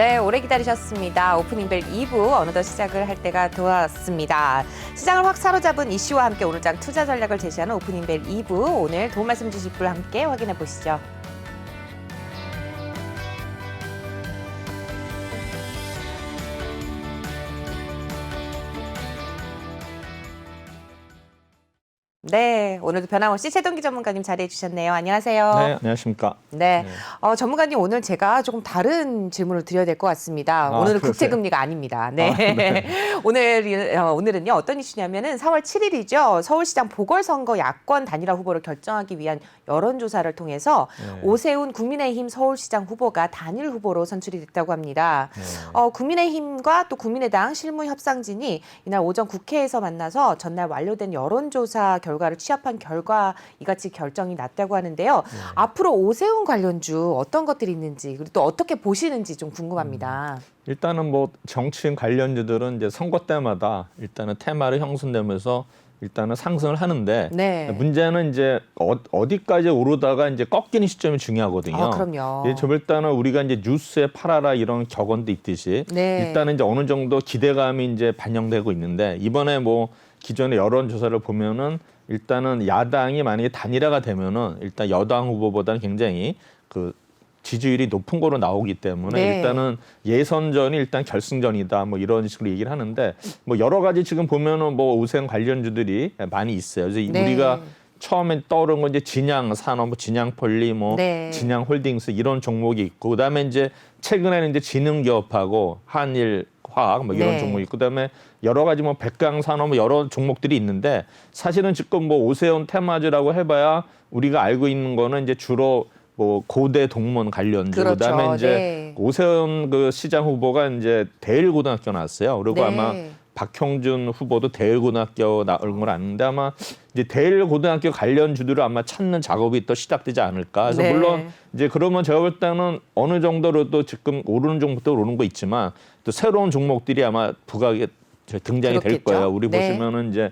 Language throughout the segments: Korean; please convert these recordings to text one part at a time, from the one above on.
네, 오래 기다리셨습니다. 오프닝벨 2부 어느덧 시작을 할 때가 되었습니다. 시장을 확 사로잡은 이슈와 함께 오늘장 투자 전략을 제시하는 오프닝벨 2부, 오늘 도움 말씀 주실 분 함께 확인해 보시죠. 네, 오늘도 변함없이 최동기 전문가님 자리해 주셨네요. 안녕하세요. 네, 안녕하십니까. 네, 전문가님 오늘 제가 조금 다른 질문을 드려야 될 것 같습니다. 오늘은 그러세요? 국채금리가 아닙니다. 네, 네. 오늘은요 어떤 이슈냐면은 4월 7일이죠. 서울시장 보궐선거 야권 단일화 후보를 결정하기 위한 여론조사를 통해서 네. 오세훈 국민의힘 서울시장 후보가 단일 후보로 선출이 됐다고 합니다. 네. 국민의힘과 또 국민의당 실무협상진이 이날 오전 국회에서 만나서 전날 완료된 여론조사 결과를 취합한 결과 이같이 결정이 났다고 하는데요. 앞으로 오세훈 관련주 어떤 것들이 있는지 그리고 또 어떻게 보시는지 좀 궁금합니다. 일단은 뭐 정치인 관련주들은 이제 선거 때마다 일단은 테마를 형성되면서 일단은 상승을 하는데 네. 문제는 이제 어디까지 오르다가 이제 꺾이는 시점이 중요하거든요. 그럼요. 예, 일단은 우리가 이제 뉴스에 팔아라 이런 격언도 있듯이 네. 일단은 이제 어느 정도 기대감이 이제 반영되고 있는데 이번에 뭐 기존의 여론조사를 보면은 일단은 야당이 만약에 단일화가 되면은 일단 여당 후보보다는 굉장히 그 지지율이 높은 거로 나오기 때문에 네. 일단은 예선전이 일단 결승전이다 뭐 이런 식으로 얘기를 하는데 뭐 여러 가지 지금 보면은 뭐 오세훈 관련주들이 많이 있어요. 그래서 네. 우리가 처음에 떠오른 건 이제 진양 산업, 뭐 진양 폴리, 뭐 네. 진양 홀딩스 이런 종목이 있고 그다음에 이제 최근에는 이제 지능기업하고 한일 화학 뭐 이런 네. 종목이 있고 그다음에 여러 가지 뭐 백강 산업 뭐 여러 종목들이 있는데 사실은 지금 뭐 오세훈 테마주라고 해봐야 우리가 알고 있는 거는 이제 주로 뭐 고대 동문 관련주 그렇죠. 그다음에 이제 네. 오세훈 그 시장 후보가 이제 대일고등학교 나왔어요. 그리고 네. 아마 박형준 후보도 대일고등학교 나온 걸 아는데 아마 이제 대일고등학교 관련주들을 아마 찾는 작업이 또 시작되지 않을까. 그래서 네. 물론 이제 그러면 제가 볼 때는 어느 정도로도 지금 오르는 종목도 오르는 거 있지만 또 새로운 종목들이 아마 부각이 등장이 될 그렇겠죠. 거예요. 우리 네. 보시면은 이제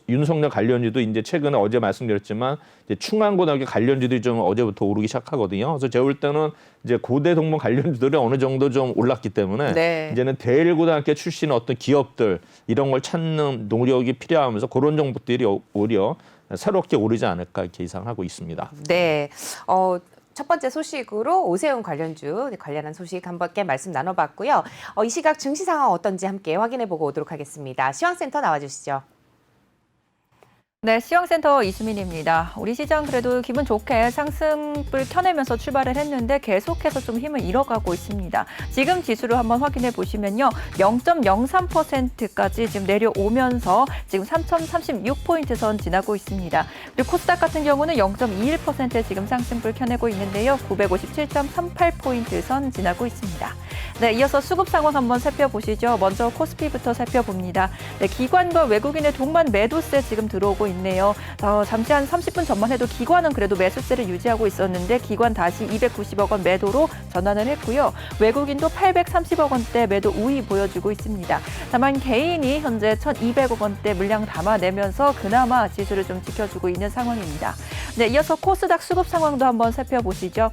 윤석열 관련주도 이제 최근에 어제 말씀드렸지만 이제 충안고등학교 관련주들이 좀 어제부터 오르기 시작하거든요. 그래서 제가 볼 때는 이제 고대 동문 관련주들이 어느 정도 좀 올랐기 때문에 네. 이제는 대일고등학교 출신 어떤 기업들 이런 걸 찾는 노력이 필요하면서 그런 종목들이 오히려 새롭게 오르지 않을까 이렇게 예상하고 있습니다. 네. 첫 번째 소식으로 오세훈 관련주 관련한 소식 함께 말씀 나눠봤고요. 이 시각 증시 상황 어떤지 함께 확인해보고 오도록 하겠습니다. 시황센터 나와주시죠. 네, 시황센터 이수민입니다. 우리 시장 그래도 기분 좋게 상승불 켜내면서 출발을 했는데 계속해서 좀 힘을 잃어가고 있습니다. 지금 지수를 한번 확인해 보시면요. 0.03%까지 지금 내려오면서 지금 3,036포인트 선 지나고 있습니다. 그리고 코스닥 같은 경우는 0.21% 지금 상승불 켜내고 있는데요. 957.38포인트 선 지나고 있습니다. 네, 이어서 수급 상황 한번 살펴보시죠. 먼저 코스피부터 살펴봅니다. 네, 기관과 외국인의 동반 매도세 지금 들어오고 있네요. 잠시 한 30분 전만 해도 기관은 그래도 매수세를 유지하고 있었는데 기관 다시 290억 원 매도로 전환을 했고요. 외국인도 830억 원대 매도 우위 보여주고 있습니다. 다만 개인이 현재 1,200억 원대 물량 담아내면서 그나마 지수를 좀 지켜주고 있는 상황입니다. 네, 이어서 코스닥 수급 상황도 한번 살펴보시죠.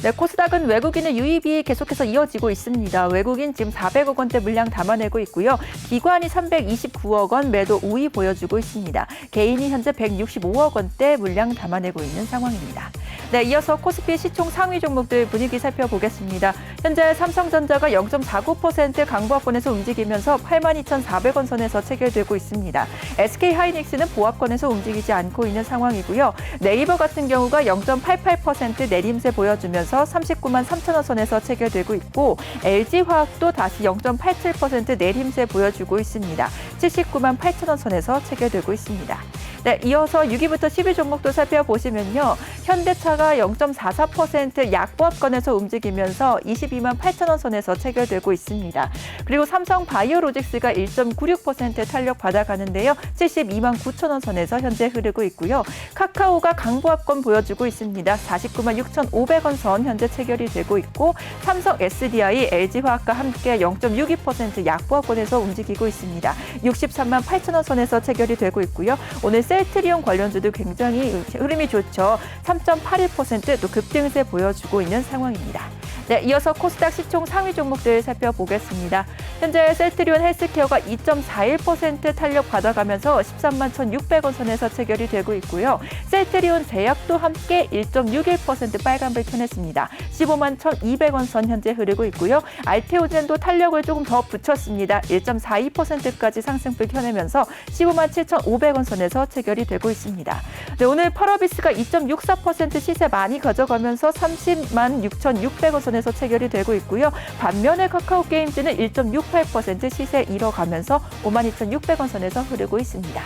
네, 코스닥은 외국인의 유입이 계속해서 이어지고 있습니다. 외국인 지금 400억 원대 물량 담아내고 있고요. 기관이 329억 원 매도 우위 보여주고 있습니다. 개인이 현재 165억 원대 물량 담아내고 있는 상황입니다. 네, 이어서 코스피 시총 상위 종목들 분위기 살펴보겠습니다. 현재 삼성전자가 0.49% 강보합권에서 움직이면서 82,400원 선에서 체결되고 있습니다. SK하이닉스는 보합권에서 움직이지 않고 있는 상황이고요. 네이버 같은 경우가 0.88% 내림세 보여주면서 39만 3천원 선에서 체결되고 있고 LG화학도 다시 0.87% 내림세 보여주고 있습니다. 79만 8천원 선에서 체결되고 있습니다. 네, 이어서 6위부터 10위 종목도 살펴보시면요. 현대차가 0.44% 약보합권에서 움직이면서 22만 8천원 선에서 체결되고 있습니다. 그리고 삼성바이오로직스가 1.96% 탄력 받아가는데요. 72만 9천원 선에서 현재 흐르고 있고요. 카카오가 강보합권 보여주고 있습니다. 49만 6,500원 선 현재 체결이 되고 있고 삼성 SDI, LG화학과 함께 0.62% 약보합권에서 움직이고 있습니다. 63만 8천원 선에서 체결이 되고 있고요. 오늘 셀트리온 관련주도 굉장히 흐름이 좋죠. 3.81%또 급등세 보여주고 있는 상황입니다. 네, 이어서 코스닥 시총 상위 종목들 살펴보겠습니다. 현재 셀트리온 헬스케어가 2.41% 탄력 받아가면서 13만 1,600원 선에서 체결이 되고 있고요. 셀트리온 제약도 함께 1.61% 빨간불 켜냈습니다. 15만 1,200원 선 현재 흐르고 있고요. 알테오젠도 탄력을 조금 더 붙였습니다. 1.42%까지 상승불 켜내면서 15만 7,500원 선에서 체결이 되고 있습니다. 네, 오늘 펄어비스가 2.64% 시세 많이 가져가면서 30만 6,600원 선에서 체결이 되고 있고요. 반면에 카카오게임즈는 1.68% 시세 잃어가면서 52,600원 선에서 흐르고 있습니다.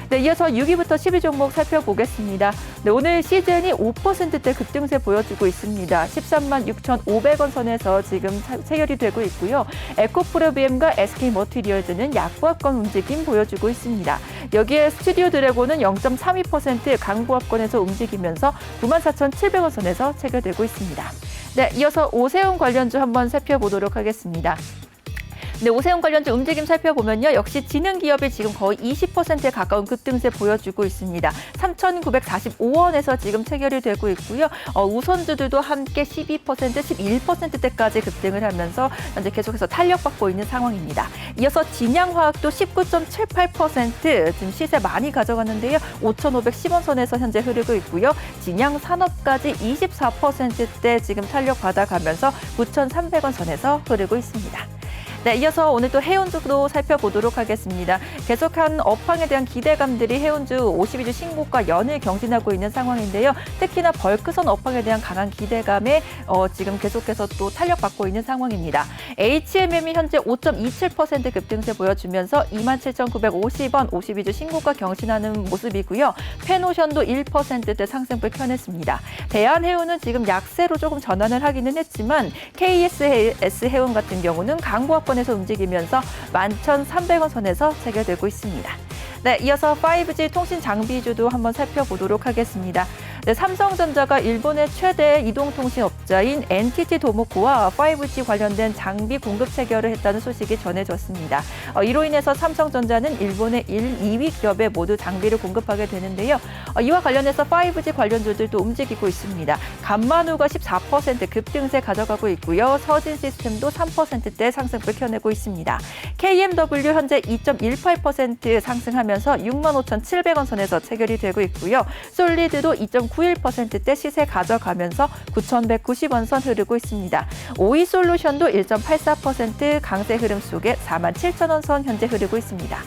네, 이어서 6위부터 10위 종목 살펴보겠습니다. 네, 오늘 시즌이 5%대 급등세 보여주고 있습니다. 13만 6,500원 선에서 지금 체결이 되고 있고요. 에코프로비엠과 SK머티리얼즈는 약보합권 움직임 보여주고 있습니다. 여기에 스튜디오 드래곤은 0.32% 강보합권에서 움직이면서 94,700원 선에서 체결되고 있습니다. 네, 이어서 오세훈 관련주 한번 살펴보도록 하겠습니다. 네, 오세훈 관련주 움직임 살펴보면요. 역시 지능 기업이 지금 거의 20%에 가까운 급등세 보여주고 있습니다. 3,945원에서 지금 체결이 되고 있고요. 우선주들도 함께 12%, 11%대까지 급등을 하면서 현재 계속해서 탄력받고 있는 상황입니다. 이어서 진양화학도 19.78% 지금 시세 많이 가져갔는데요. 5,510원 선에서 현재 흐르고 있고요. 진양산업까지 24%대 지금 탄력 받아가면서 9,300원 선에서 흐르고 있습니다. 네, 이어서 오늘 또 해운주도 살펴보도록 하겠습니다. 계속한 업황에 대한 기대감들이 해운주 52주 신고가 연일 경신하고 있는 상황인데요. 특히나 벌크선 업황에 대한 강한 기대감에 지금 계속해서 또 탄력받고 있는 상황입니다. HMM이 현재 5.27% 급등세 보여주면서 27,950원 52주 신고가 경신하는 모습이고요. 펜오션도 1%대 상승불 켜냈습니다. 대한해운은 지금 약세로 조금 전환을 하기는 했지만 KSS 해운 같은 경우는 강보합권 에서 움직이면서 11,300원 선에서 체결되고 있습니다. 네, 이어서 5G 통신 장비주도 한번 살펴보도록 하겠습니다. 네, 삼성전자가 일본의 최대 이동통신업자인 NTT 도모코와 5G 관련된 장비 공급 체결을 했다는 소식이 전해졌습니다. 이로 인해서 삼성전자는 일본의 1, 2위 기업에 모두 장비를 공급하게 되는데요. 이와 관련해서 5G 관련주들도 움직이고 있습니다. 감마누가 14% 급등세 가져가고 있고요. 서진 시스템도 3%대 상승불 켜내고 있습니다. KMW 현재 2.18% 상승하면서 65,700원 선에서 체결이 되고 있고요. 솔리드도 2.91%대 시세 가져가면서 9,190원 선 흐르고 있습니다. 오이솔루션도 1.84% 강세 흐름 속에 47,000원 선 현재 흐르고 있습니다.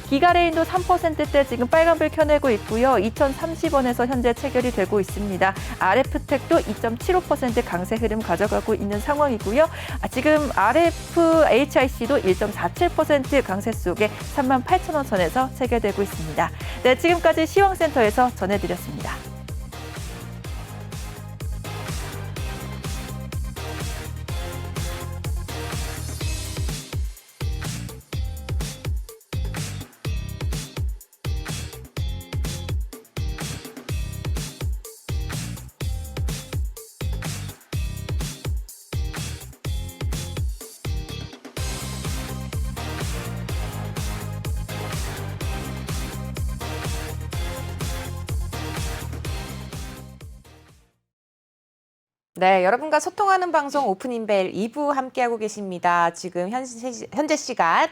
기가레인도 3%대 지금 빨간불 켜내고 있고요. 2,030원에서 현재 체결이 되고 있습니다. RF텍도 2.75% 강세 흐름 가져가고 있는 상황이고요. 지금 RFHIC도 1.47% 강세 속에 38,000원 선에서 체결되고 있습니다. 네, 지금까지 시황센터에서 전해드렸습니다. 네, 여러분과 소통하는 방송 오픈인벨 2부 함께하고 계십니다. 지금 현재 시간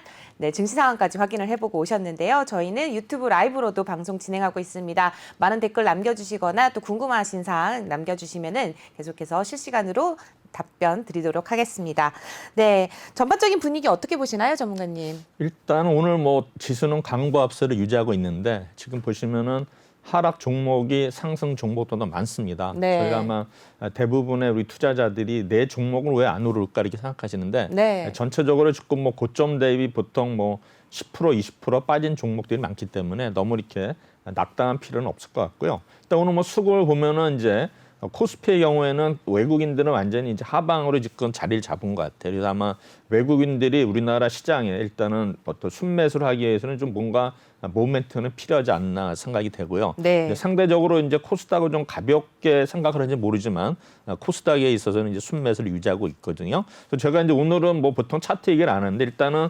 증시 상황까지 확인을 해보고 오셨는데요. 저희는 유튜브 라이브로도 방송 진행하고 있습니다. 많은 댓글 남겨주시거나 또 궁금하신 사항 남겨주시면은 계속해서 실시간으로 답변 드리도록 하겠습니다. 네, 전반적인 분위기 어떻게 보시나요, 전문가님? 일단 오늘 뭐 지수는 강보합세를 유지하고 있는데 지금 보시면은 하락 종목이 상승 종목보다 많습니다. 네. 저희가 아마 대부분의 우리 투자자들이 내 종목을 왜 안 오를까 이렇게 생각하시는데 네. 전체적으로 지금 뭐 고점 대비 보통 뭐 10% 20% 빠진 종목들이 많기 때문에 너무 이렇게 낙담할 필요는 없을 것 같고요. 일단 오늘 뭐 수급을 보면은 이제 코스피의 경우에는 외국인들은 완전히 이제 하방으로 지금 자리를 잡은 것 같아요. 그래서 아마 외국인들이 우리나라 시장에 일단은 어떤 순매수를 하기 위해서는 좀 뭔가 모멘텀은 필요하지 않나 생각이 되고요. 네. 상대적으로 이제 코스닥을 좀 가볍게 생각을 하는지 모르지만 코스닥에 있어서는 이제 순매수를 유지하고 있거든요. 그래서 제가 이제 오늘은 뭐 보통 차트 얘기를 안 하는데 일단은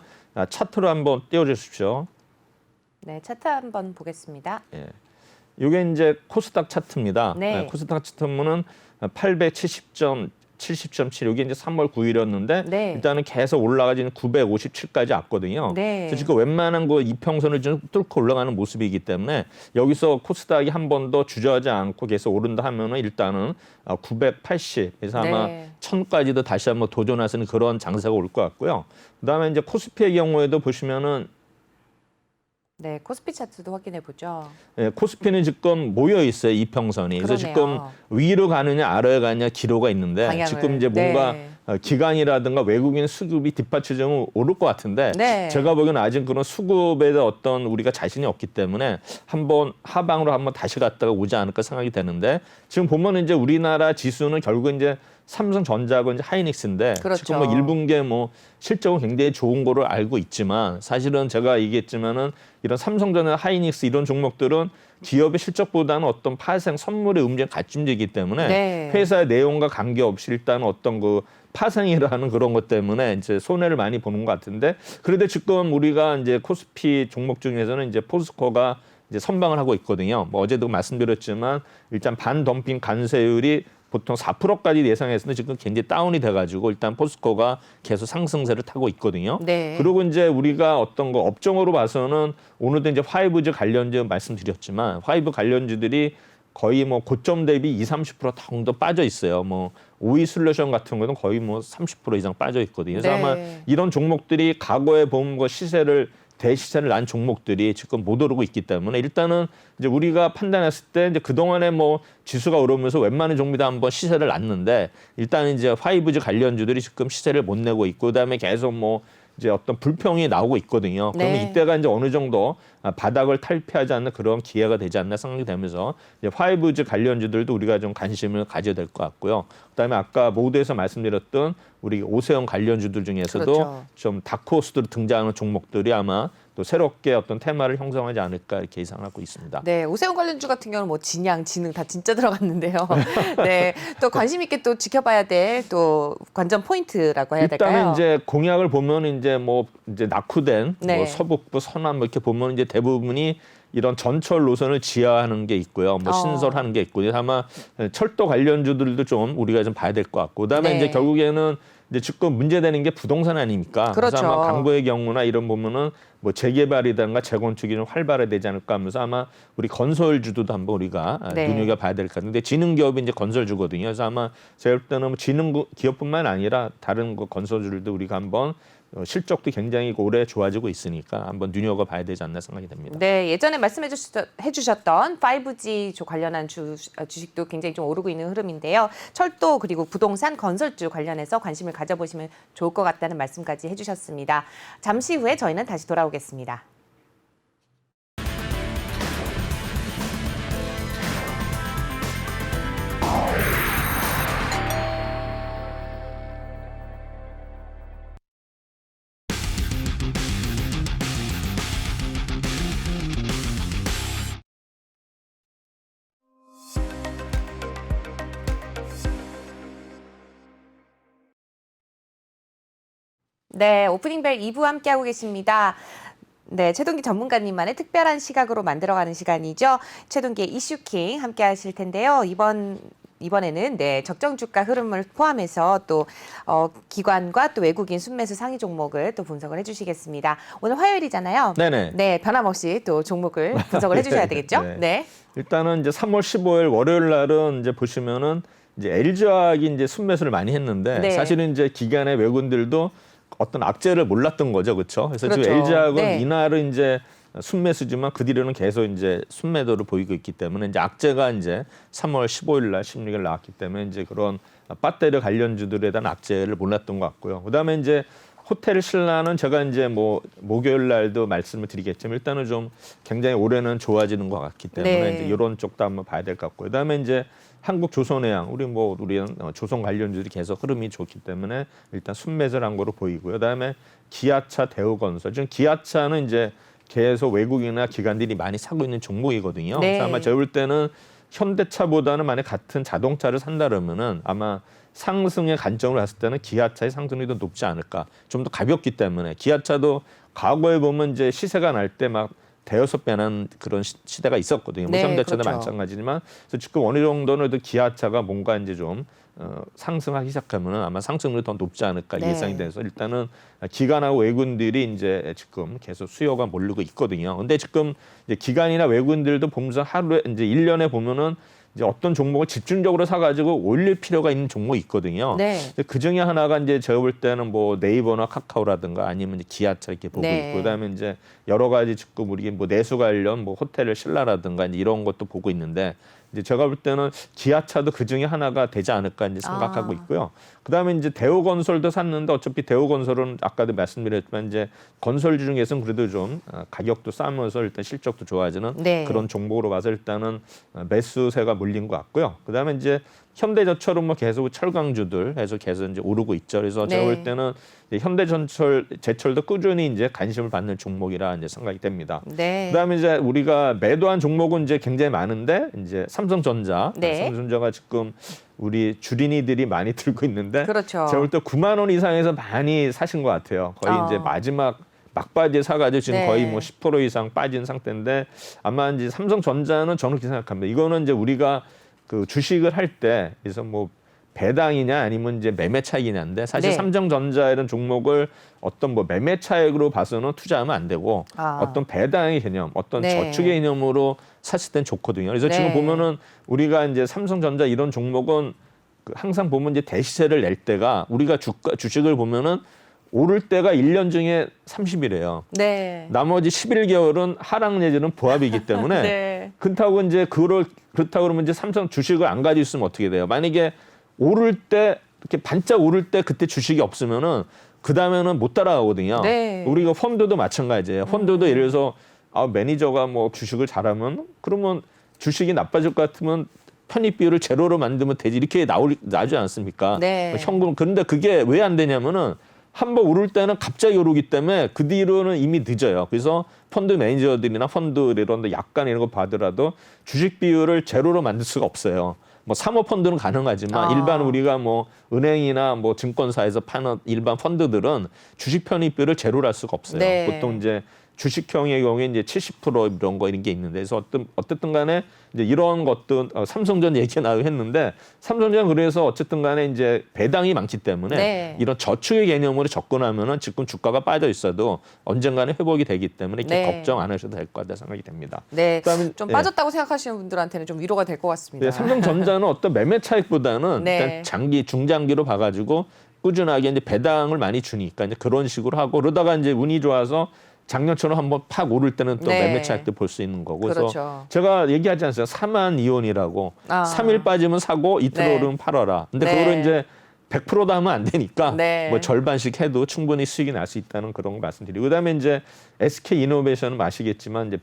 차트로 한번 띄워주십시오. 네, 차트 한번 보겠습니다. 예. 이게 이제 코스닥 차트입니다. 네. 코스닥 차트는 870점 970.7 이게 이제 3월 9일이었는데 네. 일단은 계속 올라가지는 957까지 왔거든요. 네. 그래서 지금 웬만한 거 이평선을 좀 뚫고 올라가는 모습이기 때문에 여기서 코스닥이 한 번 더 주저하지 않고 계속 오른다 하면은 일단은 980 그래서 아마 네. 1000까지도 다시 한번 도전하시는 그런 장세가 올 것 같고요. 그다음에 이제 코스피의 경우에도 보시면은 네, 코스피 차트도 확인해 보죠. 예, 코스피는 지금 모여 있어요 이평선이. 그래서 그러네요. 지금 위로 가느냐 아래로 가느냐 기로가 있는데 방향을. 지금 이제 뭔가 네. 기관이라든가 외국인 수급이 뒷받쳐주면 오를 것 같은데 네. 제가 보기에는 아직 그런 수급에 대한 어떤 우리가 자신이 없기 때문에 한번 하방으로 한번 다시 갔다가 오지 않을까 생각이 되는데 지금 보면 이제 우리나라 지수는 결국 이제 삼성전자하고 이제 하이닉스인데 그렇죠. 지금 뭐 1분기에 뭐 실적은 굉장히 좋은 거를 알고 있지만 사실은 제가 얘기했지만은 이런 삼성전자, 하이닉스 이런 종목들은 기업의 실적보다는 어떤 파생 선물의 움직임 같이 움직이기 때문에 네. 회사의 내용과 관계없이 일단 어떤 그 파생이라는 그런 것 때문에 이제 손해를 많이 보는 것 같은데 그런데 지금 우리가 이제 코스피 종목 중에서는 이제 포스코가 이제 선방을 하고 있거든요. 뭐 어제도 말씀드렸지만 일단 반덤핑 관세율이 보통 4%까지 예상했는데 지금 굉장히 다운이 돼가지고 일단 포스코가 계속 상승세를 타고 있거든요. 네. 그리고 이제 우리가 어떤 거 업종으로 봐서는 오늘도 이제 화이브즈 관련주 말씀드렸지만 화이브 관련주들이 거의 뭐 고점 대비 20-30% 정도 빠져 있어요. 뭐 오이 솔루션 같은 거는 거의 뭐 30% 이상 빠져 있거든요. 그래서 네. 아마 이런 종목들이 과거에 본 거 시세를 대시세를 난 종목들이 지금 못 오르고 있기 때문에 일단은 이제 우리가 판단했을 때 이제 그동안에 뭐 지수가 오르면서 웬만한 종목도 한번 시세를 놨는데 일단 이제 화이브즈 관련주들이 지금 시세를 못 내고 있고 그다음에 계속 뭐 이제 어떤 불평이 나오고 있거든요. 그러면 네. 이때가 이제 어느 정도 바닥을 탈피하지 않는 그런 기회가 되지 않나 생각이 되면서 이제 화이브즈 관련주들도 우리가 좀 관심을 가져야 될 것 같고요. 그다음에 아까 모두에서 말씀드렸던 우리 오세훈 관련주들 중에서도 그렇죠. 좀 다크호스로 등장하는 종목들이 아마 또 새롭게 어떤 테마를 형성하지 않을까 이렇게 예상하고 있습니다. 네, 오세훈 관련주 같은 경우는 뭐 진양, 진흥 다 진짜 들어갔는데요. 네, 또 관심 있게 또 지켜봐야 될 또 관전 포인트라고 해야 될까요? 일단은 이제 공약을 보면 이제 뭐 이제 낙후된 네. 뭐 서북부, 서남 뭐 이렇게 보면 이제 대부분이 이런 전철 노선을 지하하는 게 있고요. 뭐 신설하는 게 있고요. 아마 철도 관련주들도 좀 우리가 좀 봐야 될 것 같고. 그다음에 네. 이제 결국에는 이제 지금 문제되는 게 부동산 아닙니까? 그렇죠. 그래서 아마 강북의 경우나 이런 보면은 뭐 재개발이든가 재건축이 좀 활발해지지 않을까 하면서 아마 우리 건설주도 한번 우리가 네. 눈여겨봐야 될 것 같은데 지능기업이 이제 건설주거든요. 그래서 아마 제가 볼 때는 뭐 지능기업뿐만 아니라 다른 그 건설주들도 우리가 한번 실적도 굉장히 올해 좋아지고 있으니까 한번 눈여겨봐야 되지 않나 생각이 됩니다. 네, 예전에 말씀해 주셨던 5G 관련한 주식도 굉장히 좀 오르고 있는 흐름인데요. 철도 그리고 부동산 건설주 관련해서 관심을 가져보시면 좋을 것 같다는 말씀까지 해주셨습니다. 잠시 후에 저희는 다시 돌아오겠습니다. 네, 오프닝벨 2부 함께하고 계십니다. 네, 최동기 전문가님만의 특별한 시각으로 만들어가는 시간이죠. 최동기의 이슈킹 함께하실 텐데요. 이번에는 네, 적정 주가 흐름을 포함해서 또 기관과 또 외국인 순매수 상위 종목을 또 분석을 해주시겠습니다. 오늘 화요일이잖아요. 네네. 네, 변함없이 또 종목을 분석을 해주셔야 되겠죠. 네. 네. 일단은 이제 3월 15일 월요일 날은 이제 보시면은 이제 LG화학이 이제 순매수를 많이 했는데 네. 사실은 이제 기관의 외국인들도 어떤 악재를 몰랐던 거죠, 그렇죠? 그래서 그렇죠. 지금 LG화학은 네. 이날은 이제 순매수지만 그 뒤로는 계속 이제 순매도를 보이고 있기 때문에 이제 악재가 이제 3월 15일 날 16일 나왔기 때문에 이제 그런 배터리 관련주들에 대한 악재를 몰랐던 것 같고요. 그다음에 이제 호텔 신라는 제가 이제 뭐 목요일 날도 말씀을 드리겠지만 일단은 좀 굉장히 올해는 좋아지는 것 같기 때문에 네. 이제 이런 쪽도 한번 봐야 될 것 같고요. 그다음에 이제 한국조선해양 우리는 조선 관련주들이 계속 흐름이 좋기 때문에 일단 순매수를 한 거로 보이고요. 그다음에 기아차, 대우건설 지금 기아차는 이제 계속 외국인이나 기관들이 많이 사고 있는 종목이거든요. 네. 그래서 아마 제가 볼 때는 현대차보다는 만약 같은 자동차를 산다 그러면은 아마 상승의 관점으로 봤을 때는 기아차의 상승률이 더 높지 않을까. 좀 더 가볍기 때문에 기아차도 과거에 보면 이제 시세가 날 때 막 대여섯 배는 그런 시대가 있었거든요. 네, 현대차도 그렇죠. 마찬가지지만 그래서 지금 어느 정도는 기아차가 뭔가 이제 좀 상승하기 시작하면 아마 상승률이 더 높지 않을까 네. 예상이 돼서 일단은 기관하고 외국인들이 이제 지금 계속 수요가 몰리고 있거든요. 근데 지금 이제 기관이나 외국인들도 보면서 하루에 이제 1년에 보면은 이제 어떤 종목을 집중적으로 사가지고 올릴 필요가 있는 종목이 있거든요. 네. 그 중에 하나가 이제 제가 볼 때는 뭐 네이버나 카카오라든가 아니면 이제 기아차 이렇게 보고 네. 있고, 그다음에 이제 여러 가지 지금 우리 뭐 내수 관련 뭐 호텔을 신라라든가 이제 이런 것도 보고 있는데, 이제 제가 볼 때는 기아차도 그 중에 하나가 되지 않을까 이제 생각하고 있고요. 그다음에 이제 대우건설도 샀는데 어차피 대우건설은 아까도 말씀드렸지만 이제 건설주 중에서는 그래도 좀 가격도 싸면서 일단 실적도 좋아지는 네. 그런 종목으로 봐서 일단은 매수세가 몰린 것 같고요. 그다음에 이제 현대제철은 뭐 계속 철강주들 해서 계속 이제 오르고 있죠. 그래서 제가 네. 볼 때는 제철도 꾸준히 이제 관심을 받는 종목이라 이제 생각이 됩니다. 네. 그다음에 이제 우리가 매도한 종목은 이제 굉장히 많은데, 이제 삼성전자, 네. 삼성전자가 지금 우리 주린이들이 많이 들고 있는데, 그렇죠. 제가 볼 때 9만 원 이상에서 많이 사신 것 같아요. 거의 이제 마지막 막바지에 사가지고 지금 네. 거의 뭐 10% 이상 빠진 상태인데, 아마 이제 삼성전자는 저는 그렇게 생각합니다. 이거는 이제 우리가 그 주식을 할 때 그래서 뭐 배당이냐 아니면 이제 매매 차익이냐인데, 사실 네. 삼성전자 이런 종목을 어떤 뭐 매매 차익으로 봐서는 투자하면 안 되고 어떤 배당의 개념, 어떤 네. 저축의 개념으로 샀을 땐 좋거든요. 그래서 네. 지금 보면은 우리가 이제 삼성전자 이런 종목은 항상 보면 이제 대시세를 낼 때가 우리가 주식을 보면은 오를 때가 1년 중에 30일이에요. 네. 나머지 11개월은 하락 내지는 보합이기 때문에 네. 그렇다고 이제 그렇다고 그러면 이제 삼성 주식을 안 가지고 있으면 어떻게 돼요? 만약에 오를 때 이렇게 반짝 오를 때 그때 주식이 없으면은 그 다음에는 못 따라가거든요. 네. 우리가 펀드도 마찬가지예요. 펀드도 예를 들어서 매니저가 뭐 주식을 잘하면 그러면 주식이 나빠질 것 같으면 편입 비율을 제로로 만들면 되지, 이렇게 나오지 않습니까? 네. 현금. 그런데 그게 왜 안 되냐면은 한번 오를 때는 갑자기 오르기 때문에 그 뒤로는 이미 늦어요. 그래서 펀드 매니저들이나 펀드 이런 데 약간 이런 거 봐더라도 주식 비율을 제로로 만들 수가 없어요. 뭐 사모펀드는 가능하지만 일반 우리가 뭐 은행이나 뭐 증권사에서 파는 일반 펀드들은 주식 편입비율을 제로로 할 수가 없어요. 네. 보통 이제 주식형의 경우에 이제 70% 이런 게 있는데, 그래서 어쨌든 간에 이제 이런 것도 삼성전 얘기 나오고 했는데, 삼성전 그래서 어쨌든 간에 이제 배당이 많기 때문에 네. 이런 저축의 개념으로 접근하면은 지금 주가가 빠져 있어도 언젠가는 회복이 되기 때문에 이렇게 네. 걱정 안 하셔도 될 것 같다 생각이 됩니다. 네. 그다음에, 좀 예. 빠졌다고 생각하시는 분들한테는 좀 위로가 될 것 같습니다. 네, 삼성전자는 어떤 매매 차익보다는 네. 일단 중장기로 봐가지고 꾸준하게 이제 배당을 많이 주니까 이제 그런 식으로 하고, 그러다가 이제 운이 좋아서 작년처럼 한번 팍 오를 때는 또 네. 매매 차익도 볼 수 있는 거고. 그래서 그렇죠. 제가 얘기하지 않았어요. 4만 이온이라고. 3일 빠지면 사고 이틀 네. 오르면 팔아라. 근데 네. 그거를 이제 100%다 하면 안 되니까 네. 뭐 절반씩 해도 충분히 수익이 날 수 있다는 그런 거 말씀드리고, 그다음에 이제 SK 이노베이션은 아시겠지만 이제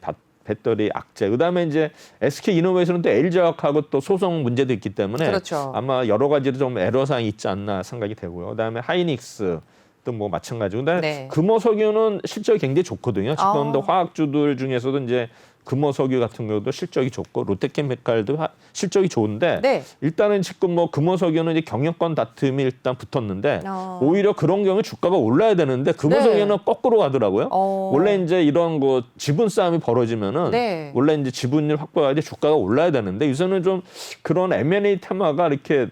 배터리 악재. 그다음에 이제 SK 이노베이션은 또 LG화학하고 또 소송 문제도 있기 때문에 그렇죠. 아마 여러 가지로 좀 애로사항이 있지 않나 생각이 되고요. 그다음에 하이닉스 또 뭐 마찬가지고. 근데 네. 금호석유는 실적이 굉장히 좋거든요. 지금 화학주들 중에서도 이제 금호석유 같은 경우도 실적이 좋고, 롯데케미칼도 실적이 좋은데 네. 일단은 지금 뭐 금호석유는 이제 경영권 다툼이 일단 붙었는데 오히려 그런 경우에 주가가 올라야 되는데 금호석유는 네. 거꾸로 가더라고요. 원래 이제 이런 거 지분 싸움이 벌어지면은 네. 원래 이제 지분율 확보해야 돼 주가가 올라야 되는데, 요새는 좀 그런 M&A 테마가 이렇게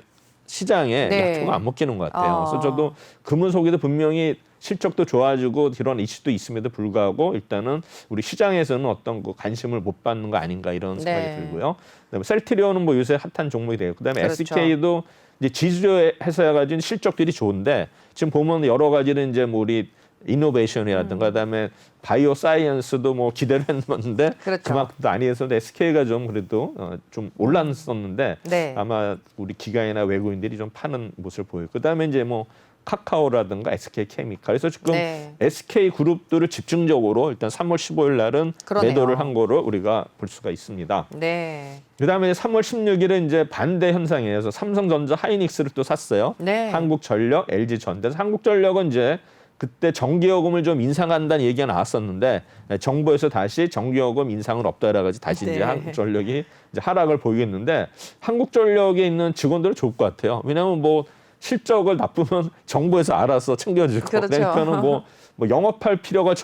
시장에 네. 약효가 안 먹히는 것 같아요. 그래서 저도 금은석유도 분명히 실적도 좋아지고 이런 이슈도 있음에도 불구하고 일단은 우리 시장에서는 어떤 그 관심을 못 받는 거 아닌가 이런 생각이 네. 들고요. 그다음에 셀트리온은 뭐 요새 핫한 종목이 되고, 그다음에 그렇죠. SK도 이제 지주 회사가 가진 실적들이 좋은데, 지금 보면 여러 가지는 이제 뭐 우리 이노베이션이라든가 그다음에 바이오 사이언스도 뭐 기대를 했는데 그렇죠. 그만큼도 아니어서 SK가 좀 그래도 좀 올랐었는데 네. 아마 우리 기관이나 외국인들이 좀 파는 모습을 보여요. 그다음에 이제 뭐 카카오라든가 SK케미칼. 그래서 지금 네. SK 그룹들을 집중적으로 일단 3월 15일 날은 그러네요. 매도를 한 거를 우리가 볼 수가 있습니다. 네. 그다음에 3월 16일은 이제 반대 현상이에요. 그래서 삼성전자, 하이닉스를 또 샀어요. 네. 한국전력, LG전자. 한국전력은 이제 그때 정기요금을 좀 인상한다는 얘기가 나왔었는데 정부에서 다시 정기요금 인상은 없다라 가지고 다시 네. 이제 한국전력이 이제 하락을 보이겠는데, 한국전력에 있는 직원들은 좋을 것 같아요. 왜냐하면 뭐 실적을 나쁘면 정부에서 알아서 챙겨주고, 그렇죠. 내 편은 뭐 영업할 필요가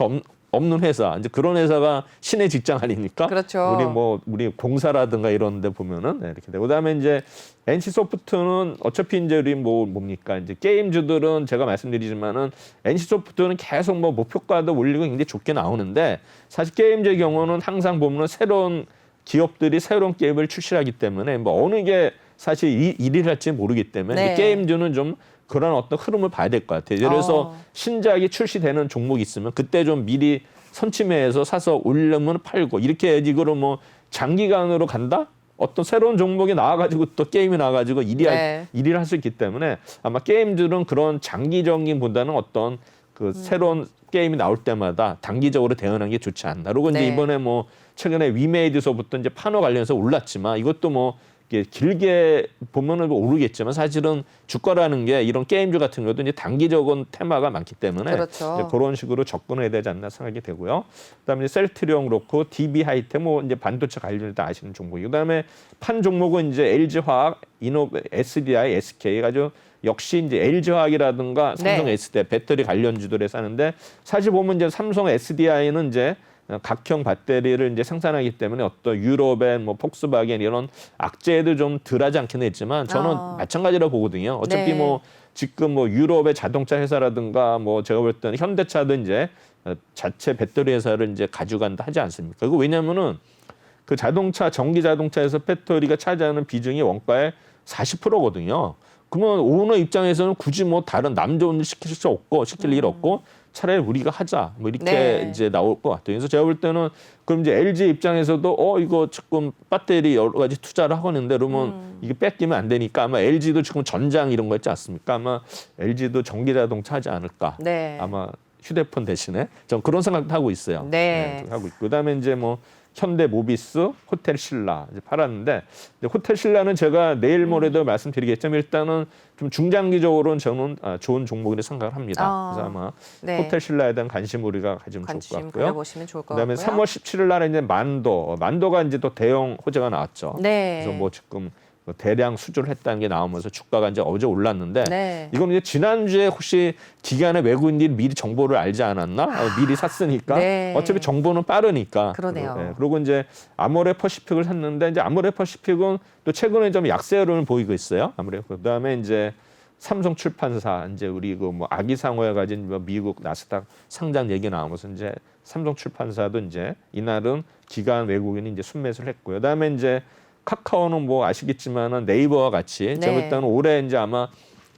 없는 회사, 이제 그런 회사가 신의 직장 아닙니까? 그렇죠. 우리 공사라든가 이런 데 보면은 네, 이렇게 되고 그다음에 이제 NC 소프트는 어차피 이제 우리 뭡니까? 이제 게임주들은 제가 말씀드리지만은 NC 소프트는 계속 뭐 목표가도 올리고 굉장히 좋게 나오는데 사실 게임주의 경우는 항상 보면은 새로운 기업들이 새로운 게임을 출시하기 때문에 뭐 어느 게 사실 일을 할지 모르기 때문에 네. 게임주는 좀 그런 어떤 흐름을 봐야 될 것 같아요. 예를 들어서 신작이 출시되는 종목이 있으면 그때 좀 미리 선침해서 사서 올려면 팔고 이렇게 해야지. 그럼 뭐 장기간으로 간다? 어떤 새로운 종목이 나와가지고 또 게임이 나와가지고 일을 할 수 있기 때문에 아마 게임들은 그런 장기적인보다는 어떤 그 새로운 게임이 나올 때마다 단기적으로 대응하는 게 좋지 않나. 그리고 이제 이번에 뭐 최근에 위메이드서부터 이제 판호 관련해서 올랐지만 이것도 뭐 길게 보면은 오르겠지만 사실은 주가라는 게 이런 게임주 같은 것도 이제 단기적인 테마가 많기 때문에 그렇죠. 이제 그런 식으로 접근해야 되지 않나 생각이 되고요. 그다음에 셀트리온 그렇고 DB 하이텍 뭐 이제 반도체 관련해서 아시는 종목이고 그다음에 판 종목은 이제 LG화학, SDI, SK 가지고 역시 이제 LG화학이라든가 삼성 SDI 배터리 관련주들에 사는데 사실 보면 이제 삼성 SDI는 이제 각형 배터리를 이제 생산하기 때문에 어떤 유럽의 뭐 폭스바겐 이런 악재도 좀 덜하지 않긴 했지만 저는 마찬가지라고 보거든요. 어차피 뭐 지금 뭐 유럽의 자동차 회사라든가 뭐 제가 볼 때는 현대차도 이제 자체 배터리 회사를 이제 가져간다 하지 않습니까? 그리고 왜냐면은 그 자동차 전기 자동차에서 배터리가 차지하는 비중이 원가의 40%거든요. 그러면 오너 입장에서는 굳이 뭐 다른 남 좋은 일 시킬 일 없고 차라리 우리가 하자 뭐 이렇게 이제 나올 것 같아요. 그래서 제가 볼 때는 그럼 이제 LG 입장에서도 이거 지금 배터리 여러 가지 투자를 하고 있는데 그러면 이게 뺏기면 안 되니까 아마 LG도 지금 전장 이런 거 있지 않습니까? 아마 LG도 전기 자동차 하지 않을까. 아마 휴대폰 대신에 전 그런 생각도 하고 있어요. 하고 있고 그다음에 이제 뭐 현대 모비스, 호텔 신라 이제 팔았는데 호텔 신라는 제가 내일 모레도 말씀드리겠지만 일단은 좀 중장기적으로는 저는 좋은 종목이라고 생각을 합니다. 그래서 아마 호텔 신라에 대한 관심 우리가 가지면 좋을 것 같고요. 보시면 좋을 것 그다음에 같고요. 3월 17일 날에 이제 만도가 이제 또 대형 호재가 나왔죠. 그래서 뭐 지금 대량 수주를 했다는 게 나오면서 주가가 이제 어제 올랐는데 이건 이제 지난주에 혹시 기관의 외국인들이 미리 정보를 알지 않았나? 미리 샀으니까 어차피 정보는 빠르니까. 그러네요. 그리고 이제 아모레 퍼시픽을 샀는데 이제 아모레 퍼시픽은 또 최근에 좀 약세 흐름을 보이고 있어요. 그다음에 이제 삼성 출판사 이제 우리 그 뭐 아기상호에 가진 뭐 미국 나스닥 상장 얘기 나오면서 이제 삼성 출판사도 이제 이날은 기관 외국인이 이제 순매수를 했고요. 그다음에 이제 카카오는 뭐 아시겠지만은 네이버와 같이 제가 볼 때는 올해 이제 아마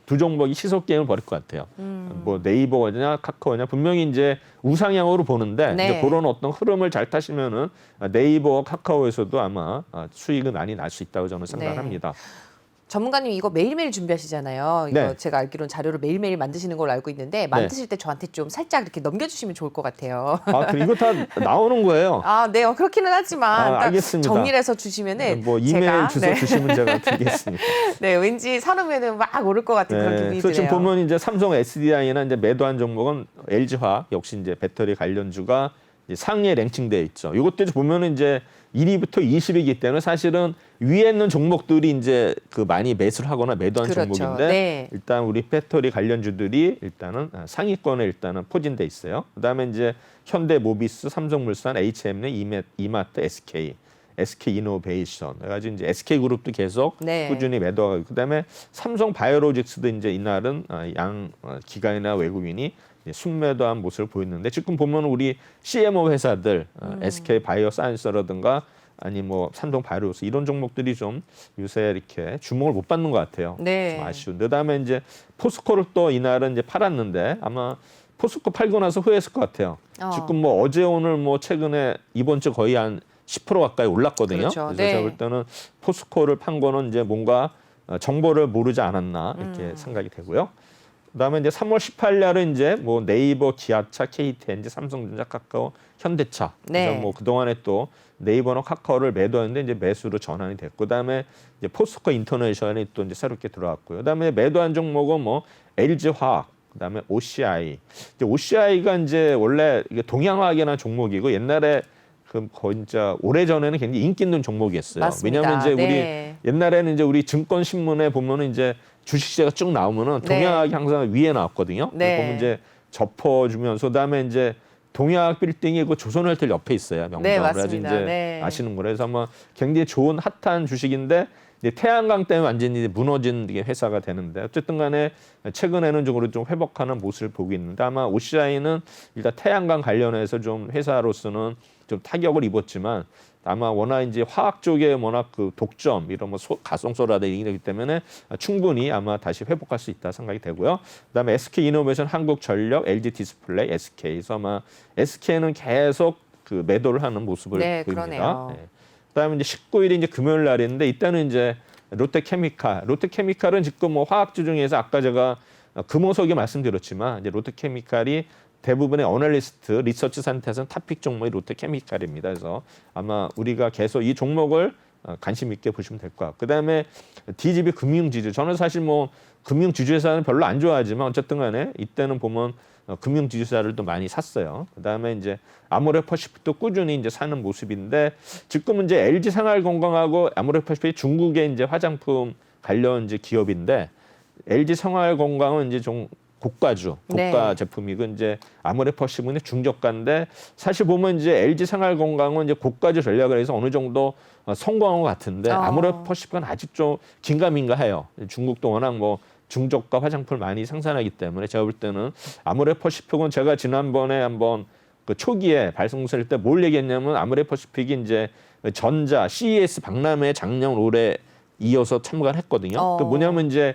두 종목이 시속 게임을 벌일 것 같아요. 뭐 네이버냐 카카오냐 분명히 이제 우상향으로 보는데 이제 그런 어떤 흐름을 잘 타시면은 네이버와 카카오에서도 아마 수익은 많이 날 수 있다고 저는 생각합니다. 전문가님 이거 매일매일 준비하시잖아요. 이거 제가 알기로는 자료를 매일매일 만드시는 걸로 알고 있는데 만드실 때 저한테 좀 살짝 이렇게 넘겨주시면 좋을 것 같아요. 이거 다 나오는 거예요. 그렇기는 하지만 딱 알겠습니다. 정리를 해서 주시면은 뭐 이메일 주소 주시면 제가 드리겠습니다. 왠지 사놓으면은 막 오를 것 같은 그런 기분이 그래서 지금 드네요. 보면 이제 삼성 SDI나 이제 매도한 종목은 LG화학 역시 이제 배터리 관련주가 이제 상위에 랭킹되어 있죠. 이것도 보면은 이제 1위부터 20위이기 때문에 사실은 위에 있는 종목들이 이제 그 많이 매수를 하거나 매도한 종목인데 일단 우리 배터리 관련주들이 일단은 상위권에 일단은 포진돼 있어요. 그다음에 이제 현대모비스, 삼성물산, HMN, 이마트, SK이노베이션 해가지고 이제 SK그룹도 계속 꾸준히 매도하고 있고 그다음에 삼성바이오로직스도 이제 이날은 양 기관이나 외국인이 순매도한 모습을 보였는데 지금 보면 우리 CMO 회사들 SK바이오사이언스라든가 아니 뭐 삼성바이오로스 이런 종목들이 좀 요새 이렇게 주목을 못 받는 것 같아요. 좀 아쉬운. 그다음에 이제 포스코를 또 이날은 이제 팔았는데 아마 포스코 팔고 나서 후회했을 것 같아요. 지금 뭐 어제 오늘 뭐 최근에 이번 주 거의 한 10% 가까이 올랐거든요. 그래서 제가 볼 때는 포스코를 판 거는 이제 뭔가 정보를 모르지 않았나 이렇게 생각이 되고요. 그다음에 이제 3월 18일 날은 이제 뭐 네이버, 기아차, KTNG, 삼성전자, 카카오, 현대차. 그래서 뭐 그동안에 또 네이버나 카카오를 매도했는데 이제 매수로 전환이 됐고 그다음에 이제 포스코 인터내셔널이 또 이제 새롭게 들어왔고요. 그다음에 매도한 종목은 뭐 LG화학, 그다음에 OCI. 이제 OCI가 이제 원래 이게 동양화학이라는 종목이고 옛날에 그 거의 진짜 오래전에는 굉장히 인기 있는 종목이었어요. 맞습니다. 왜냐하면 이제 우리 옛날에는 이제 우리 증권 신문에 보면은 이제 주식시세가 쭉 나오면은 동양화학이 항상 위에 나왔거든요. 보면 이제 접어주면서 그다음에 이제 동해학 빌딩이 그 조선호텔 옆에 있어요. 명동. 네, 그래서 맞습니다. 이제 네. 아시는 거라서 아마 굉장히 좋은 핫한 주식인데 이제 태양광 때문에 완전히 무너진 회사가 되는데 어쨌든 간에 최근에는 좀 회복하는 모습을 보고 있는데 아마 OCI는 일단 태양광 관련해서 좀 회사로서는 좀 타격을 입었지만 아마 워낙 이제 화학 쪽에 워낙 그 독점 이런 뭐 가성소라든지 이기 때문에 충분히 아마 다시 회복할 수 있다 생각이 되고요. 그다음에 SK이노베이션, 한국전력, LG디스플레이, SK에서 아마 SK는 계속 그 매도를 하는 모습을 네, 보입니다. 그러네요. 네. 그다음에 이제 19일이 이제 금요일 날인데 이때는 이제 롯데케미칼은 지금 뭐 화학주 중에서 아까 제가 금호석이 말씀드렸지만 이제 롯데케미칼이 대부분의 어널리스트 리서치 센터에서는 탑픽 종목이 롯데케미칼입니다. 그래서 아마 우리가 계속 이 종목을 관심 있게 보시면 될 것 같고 그다음에 DGB 금융지주 저는 사실 뭐 금융지주회사는 별로 안 좋아하지만 어쨌든 간에 이때는 보면 금융지주사를 또 많이 샀어요. 그다음에 이제 아모레퍼시픽도 꾸준히 이제 사는 모습인데 지금은 이제 LG생활건강하고 아모레퍼시픽이 중국의 이제 화장품 관련 이제 기업인데 LG생활건강은 이제 좀 고가 네. 제품이고 이제 아모레퍼시픽은 중저가인데 사실 보면 이제 LG생활건강은 이제 고가주 전략을 해서 어느 정도 성공한 것 같은데 아모레퍼시픽은 아직 좀 긴가민가해요. 중국도 워낙 뭐 중저가 화장품을 많이 생산하기 때문에 제가 볼 때는 아모레퍼시픽은 제가 지난번에 한번 그 초기에 발송했을 때 뭘 얘기했냐면 아모레퍼시픽이 이제 전자 CES 박람회 작년 올해 이어서 참가를 했거든요. 그 뭐냐면 이제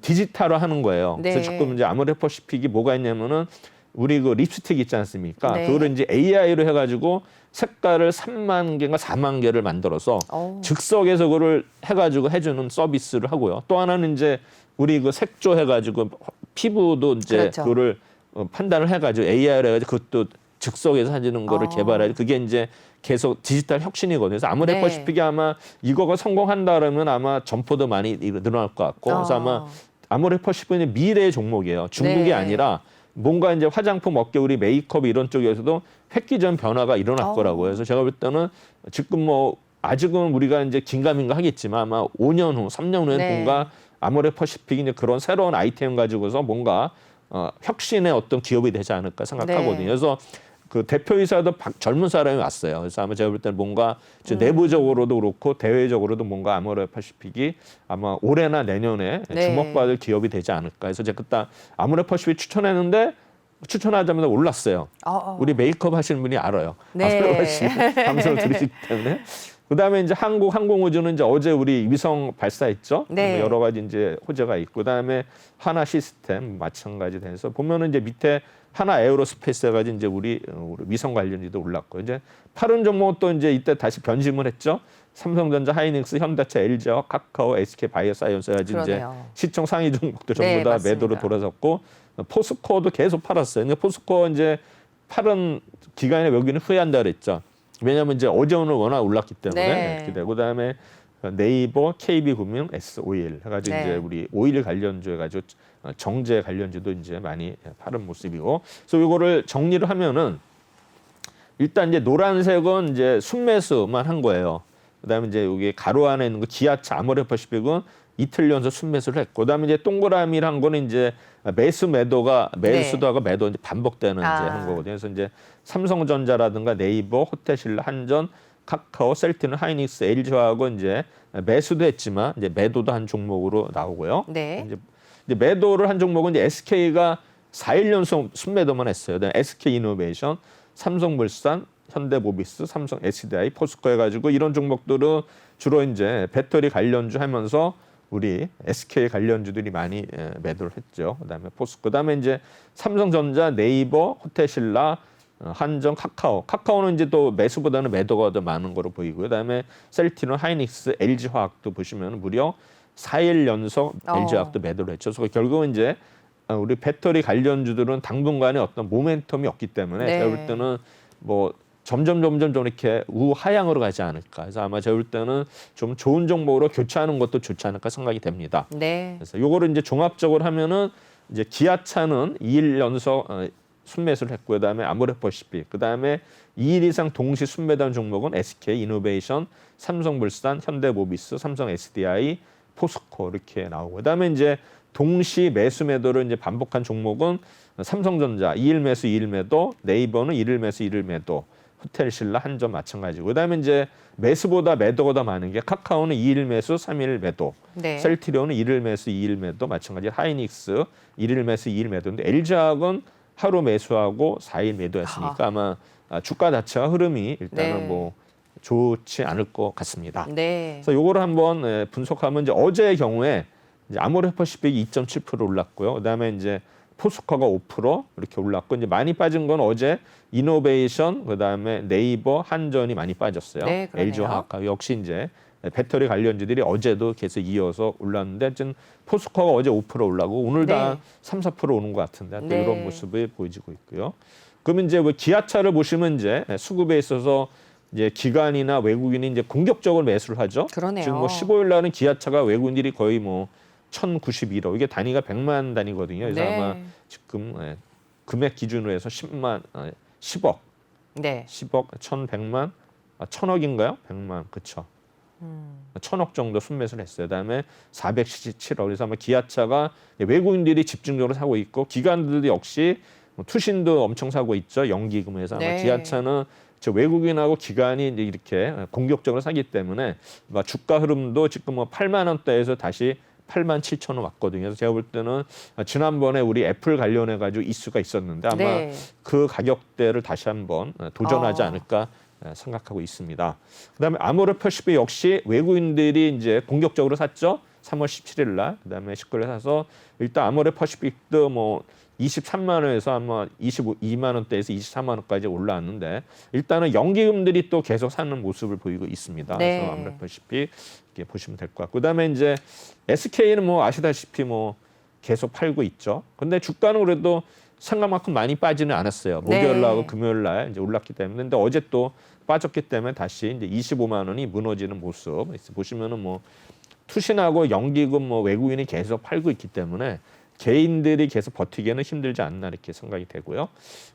디지털화하는 거예요. 네. 그래서 지금 이제 아모레퍼시픽이 뭐가 있냐면은 우리 그 립스틱 있지 않습니까? 네. 그거를 이제 AI로 해가지고 색깔을 3만 개인가 4만 개를 만들어서 즉석에서 그걸 해가지고 해주는 서비스를 하고요. 또 하나는 이제 우리 그 색조 해가지고 피부도 이제 그렇죠. 그거를 판단을 해가지고 AI로 해가지고 그것도 즉석에서 해주는 거를 개발해. 그게 이제 계속 디지털 혁신이거든요. 그래서 아모레퍼시픽이 아마 이거가 성공한다 그러면 아마 점포도 많이 늘어날 것 같고. 그래서 아마 아모레퍼시픽은 미래의 종목이에요. 중국이 네. 아니라 뭔가 이제 화장품 업계 우리 메이크업 이런 쪽에서도 획기적 변화가 일어날 거라고요. 그래서 제가 볼 때는 지금 뭐 아직은 우리가 이제 긴가민가 하겠지만 아마 5년 후, 3년 후에 네. 뭔가 아모레퍼시픽이 이제 그런 새로운 아이템 가지고서 뭔가 혁신의 어떤 기업이 되지 않을까 생각하거든요. 네. 그래서 그 대표이사도 젊은 사람이 왔어요. 그래서 아마 제가 볼 때는 뭔가 내부적으로도 그렇고 대외적으로도 뭔가 아모레퍼시픽이 아마 올해나 내년에 네. 주목받을 기업이 되지 않을까. 그래서 제가 그때 아모레퍼시픽 추천했는데 추천하자마자 올랐어요. 우리 메이크업 하시는 분이 알아요. 네. 아모레퍼시픽 방송을 들으시기 때문에. 그다음에 이제 한국항공우주는 이제 어제 우리 위성 발사했죠. 네. 여러 가지 이제 호재가 있고 그다음에 하나 시스템 마찬가지 돼서 보면은 이제 밑에 하나 에어로스페이스 해가지고 이제 우리 위성 관련주도 올랐고 이제 파른 종목 또 이제 이때 다시 변심을 했죠. 삼성전자, 하이닉스, 현대차, LG와 카카오, SK 바이오사이언스 해가지고 이제 그러네요. 시총 상위 종목도 전부 네, 다 맞습니다. 매도로 돌아섰고 포스코도 계속 팔았어요. 근데 포스코 이제 파른 기간에 여기는 후회한다 그랬죠. 왜냐하면 이제 어제 오늘 워낙 올랐기 때문에 네. 이렇게 되고 그다음에 네이버, KB금융, S-오일 해가지고 네. 이제 우리 오일 관련주 해가지고 정제 관련주도 이제 많이 파른 모습이고, 그래서 이거를 정리를 하면은 일단 이제 노란색은 이제 순매수만 한 거예요. 그다음에 이제 여기 가로 안에 있는 거 기아차, 아모레퍼시픽은 이틀 연속 순매수를 했고, 그다음에 이제 동그라미를 한 거는 이제 매수도 하고 매도 이제 반복되는 이제 한 거거든요. 그래서 이제 삼성전자라든가 네이버, 호텔신라, 한전, 카카오, 셀티는, 하이닉스, LG화하고 이제 매수도 했지만 이제 매도도 한 종목으로 나오고요. 네. 이제 매도를 한 종목은 이제 SK가 4일 연속 순매도만 했어요. 그다음에 SK이노베이션, 삼성물산, 현대모비스, 삼성 SDI, 포스코 해가지고 이런 종목들은 주로 이제 배터리 관련주 하면서 우리 SK 관련주들이 많이 매도를 했죠. 그다음에 포스코, 그다음에 이제 삼성전자, 네이버, 호텔신라, 한전, 카카오는 이제 또 매수보다는 매도가 더 많은 거로 보이고요. 그다음에 셀티론, 하이닉스, LG화학도 보시면 무려 4일 연속 LG화학도 매도를 했죠. 그래서 결국은 이제 우리 배터리 관련주들은 당분간에 어떤 모멘텀이 없기 때문에 네. 제가 볼 때는 뭐 점점 좀 이렇게 우하향으로 가지 않을까. 그래서 아마 제가 볼 때는 좀 좋은 종목으로 교체하는 것도 좋지 않을까 생각이 됩니다. 네. 그래서 요거를 이제 종합적으로 하면은 이제 기아차는 2일 연속 순매수를 했고, 그다음에 아모레퍼시픽, 그다음에 2일 이상 동시 순매도한 종목은 SK이노베이션, 삼성물산, 현대모비스, 삼성 SDI, 포스코 이렇게 나오고, 그다음에 이제 동시 매수 매도를 이제 반복한 종목은 삼성전자 2일 매수 2일 매도, 네이버는 1일 매수 1일 매도, 호텔신라 한전 마찬가지고. 그다음에 이제 매수보다 매도가 더 많은 게 카카오는 2일 매수 3일 매도, 네. 셀트리온은 1일 매수 2일 매도 마찬가지. 하이닉스 1일 매수 2일 매도인데 LG화학은 하루 매수하고 4일 매도했으니까 아마 주가 자체가 흐름이 일단은 네. 뭐 좋지 않을 것 같습니다. 네. 그래서 요거를 한번 분석하면 이제 어제의 경우에 이제 아모레퍼시픽이 2.7% 올랐고요. 그다음에 이제 포스코가 5% 이렇게 올랐고 이제 많이 빠진 건 어제 이노베이션 그다음에 네이버, 한전이 많이 빠졌어요. 네, 그러네요. LG화학 역시 이제 배터리 관련주들이 어제도 계속 이어서 올랐는데 지금 포스코가 어제 5% 올라고 오늘 다 네. 3, 4% 오는 것 같은데 또 네. 이런 모습이 보여지고 있고요. 그러면 이제 뭐 기아차를 보시면 이제 수급에 있어서 이제 기관이나 외국인이 이제 공격적으로 매수를 하죠. 그러네요. 지금 뭐 15일 날은 기아차가 외국인들이 거의 뭐 1,091억 이게 단위가 100만 단위거든요. 그래서 네. 아마 지금 금액 기준으로 해서 10억, 네. 10억, 1,100만, 1,000억인가요? 100만, 그렇죠. 1,000억 정도 순매수를 했어요. 그다음에 477억. 그래서 아마 기아차가 외국인들이 집중적으로 사고 있고 기관들도 역시 투신도 엄청 사고 있죠. 연기금에서 아마 네. 기아차는 저 외국인하고 기관이 이제 이렇게 공격적으로 사기 때문에 주가 흐름도 지금 뭐 8만 원대에서 다시 8만 7천 원 왔거든요. 그래서 제가 볼 때는 지난번에 우리 애플 관련해 가지고 이슈가 있었는데 아마 네. 그 가격대를 다시 한번 도전하지 않을까 생각하고 있습니다. 그다음에 아모레퍼시픽 역시 외국인들이 이제 공격적으로 샀죠. 3월 17일 날. 그다음에 19일에 사서 일단 아모레퍼시픽도 뭐 23만 원에서 아마 22만 원대에서 23만 원까지 올라왔는데 일단은 연기금들이 또 계속 사는 모습을 보이고 있습니다. 네. 그래서 아모레퍼시픽 이렇게 보시면 될 것 같고 그다음에 이제 SK는 뭐 아시다시피 뭐 계속 팔고 있죠. 근데 주가는 그래도 생각만큼 많이 빠지는 않았어요. 목요일 날하고 네. 금요일 날 이제 올랐기 때문에 근데 어제 또 빠졌기 때문에 다시 이제 25만 원이 무너지는 모습 보시면은 뭐 투신하고 연기금 뭐 외국인이 계속 팔고 있기 때문에 개인들이 계속 버티기에는 힘들지 않나 이렇게 생각이 되고요.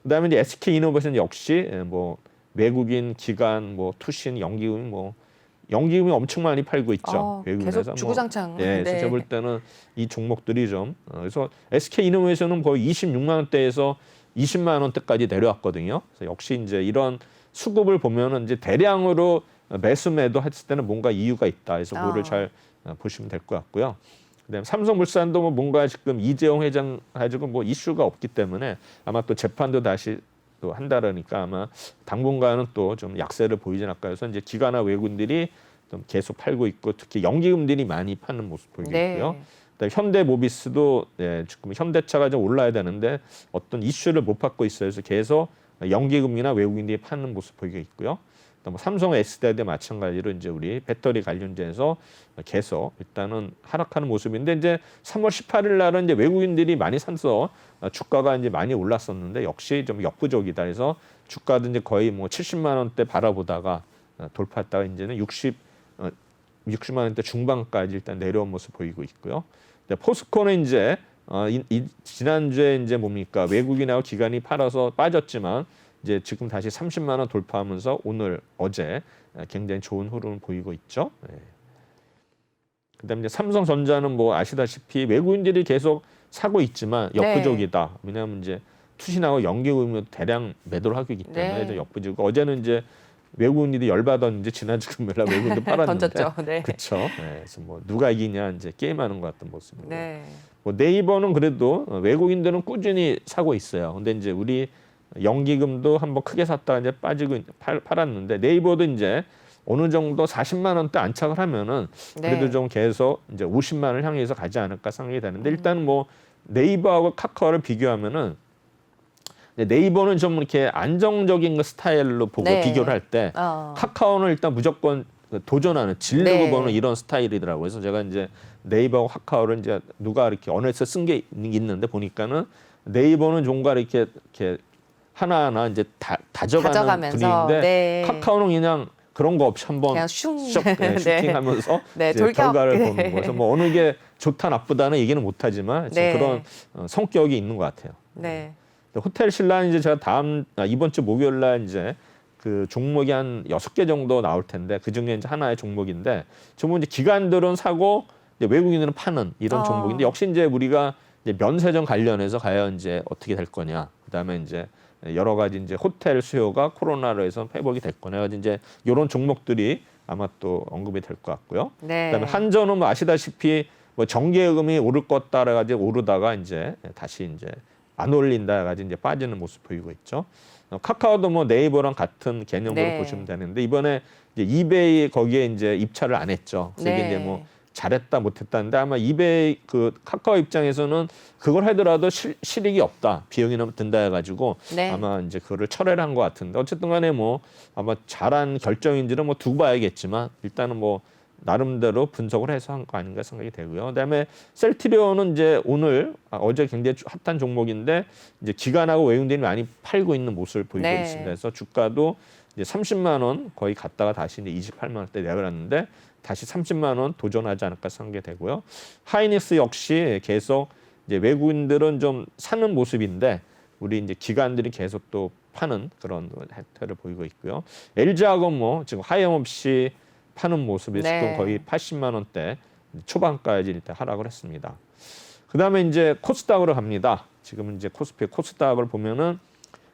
그다음에 이제 SK이노베이션 역시 뭐 외국인 기관 뭐 투신 연기금 뭐 연기금이 엄청 많이 팔고 있죠. 외국인에서 계속 주구장창. 네, 그래서 제가 볼 때는 이 종목들이 좀 그래서 SK이노베이션은 거의 26만 원대에서 20만 원대까지 내려왔거든요. 그래서 역시 이제 이런 수급을 보면은 이제 대량으로 매수 매도 했을 때는 뭔가 이유가 있다. 그래서 그거를 잘 보시면 될 것 같고요. 그다음에 삼성물산도 뭐 뭔가 지금 이재용 회장 가지고 뭐 이슈가 없기 때문에 아마 또 재판도 다시 또 한다라니까 아마 당분간은 또 좀 약세를 보이진 않을까 해서 이제 기관이나 외국인들이 좀 계속 팔고 있고 특히 연기금들이 많이 파는 모습 보이고 네. 있고요. 그다음에 현대모비스도 지금 현대차가 좀 올라야 되는데 어떤 이슈를 못 받고 있어요. 그래서 계속 연기금이나 외국인들이 파는 모습 보이고 있고요. 뭐 삼성 S대도 마찬가지로 이제 우리 배터리 관련주에서 계속 일단은 하락하는 모습인데 이제 3월 18일 날은 이제 외국인들이 많이 사서 주가가 이제 많이 올랐었는데 역시 좀 역부족이다. 그래서 주가도 이제 거의 뭐 70만 원대 바라보다가 돌파했다가 이제는 60만 원대 중반까지 일단 내려온 모습 보이고 있고요. 포스코는 이제 지난주에 이제 뭡니까 외국인하고 기관이 팔아서 빠졌지만 이제 지금 다시 30만 원 돌파하면서 오늘 어제 굉장히 좋은 흐름을 보이고 있죠. 그다음에 이제 삼성전자는 뭐 아시다시피 외국인들이 계속 사고 있지만 역부족이다. 네. 왜냐하면 이제 투신하고 연기금이 대량 매도를 하고 있기 때문에 네. 역부족이고 어제는 이제 외국인들이 열받았는지 지난주 금요일에 외국인들 팔았는데 던졌죠. 네. 그렇죠. 그래서 뭐 누가 이기냐 이제 게임하는 것 같은 모습이고. 네. 뭐 네이버는 그래도 외국인들은 꾸준히 사고 있어요. 근데 이제 우리 연기금도 한번 크게 샀다가 이제 빠지고 팔았는데 네이버도 이제 어느 정도 40만 원대 안착을 하면은 그래도 네. 좀 계속 이제 50만 원을 향해서 가지 않을까 생각이 되는데 일단 뭐 네이버하고 카카오를 비교하면은 네이버는 좀 이렇게 안정적인 스타일로 보고 네. 비교를 할 때 카카오는 일단 무조건 도전하는 질르고 네. 보는 이런 스타일이더라고요. 그래서 제가 이제 네이버하고 카카오를 이제 누가 이렇게 언어에서 쓴 게 있는데 보니까는 네이버는 뭔가 이렇게 하나하나 이제 다져가는 다져가면서, 분위기인데 네. 카카오는 그냥 그런 거 없이 한번 그냥 슝. 슈팅하면서 네, 이제 돌격. 결과를 네. 보는 거죠. 뭐 어느 게 좋다 나쁘다는 얘기는 못하지만 네. 그런 성격이 있는 것 같아요. 네. 호텔 신라는 이제 제가 이번 주 목요일 날 이제 그 종목이 한 6개 정도 나올 텐데 그 중에 이제 하나의 종목인데 전부 이제 기관들은 사고 이제 외국인들은 파는 이런 종목인데 역시 이제 우리가 이제 면세점 관련해서 과연 이제 어떻게 될 거냐. 그다음에 이제 여러 가지 이제 호텔 수요가 코로나로 해서 회복이 될 거냐. 그래서 이제 이런 종목들이 아마 또 언급이 될 것 같고요. 네. 그다음에 한전은 뭐 아시다시피 뭐 전기요금이 오를 것 따라 가지고 오르다가 이제 다시 이제 안 올린다 가지고 이제 빠지는 모습 보이고 있죠. 카카오도 뭐 네이버랑 같은 개념으로 네. 보시면 되는데 이번에 이제 이베이 거기에 이제 입찰을 안 했죠. 그래서 이게 네. 이제 뭐 잘했다 못했다는데 아마 이베이 그 카카오 입장에서는 그걸 하더라도 실익이 없다. 비용이 너무 든다 해가지고 네. 아마 이제 그거를 철회를 한 것 같은데 어쨌든 간에 뭐 아마 잘한 결정인지는 뭐 두고 봐야겠지만 일단은 뭐 나름대로 분석을 해서 한 거 아닌가 생각이 되고요. 그다음에 셀트리온은 이제 오늘 어제 굉장히 핫한 종목인데 이제 기관하고 외국인들이 많이 팔고 있는 모습을 보이고 네. 있습니다. 그래서 주가도 이제 30만 원 거의 갔다가 다시 이제 28만 원대 내려갔는데 다시 30만 원 도전하지 않을까 생각이 되고요. 하이닉스 역시 계속 이제 외국인들은 좀 사는 모습인데 우리 이제 기관들이 계속 또 파는 그런 혜택을 보이고 있고요. LG하고는 뭐 지금 하염없이 파는 모습이 네. 지금 거의 80만 원대 초반까지 일단 하락을 했습니다. 그다음에 이제 코스닥으로 갑니다. 지금 이제 코스닥을 보면은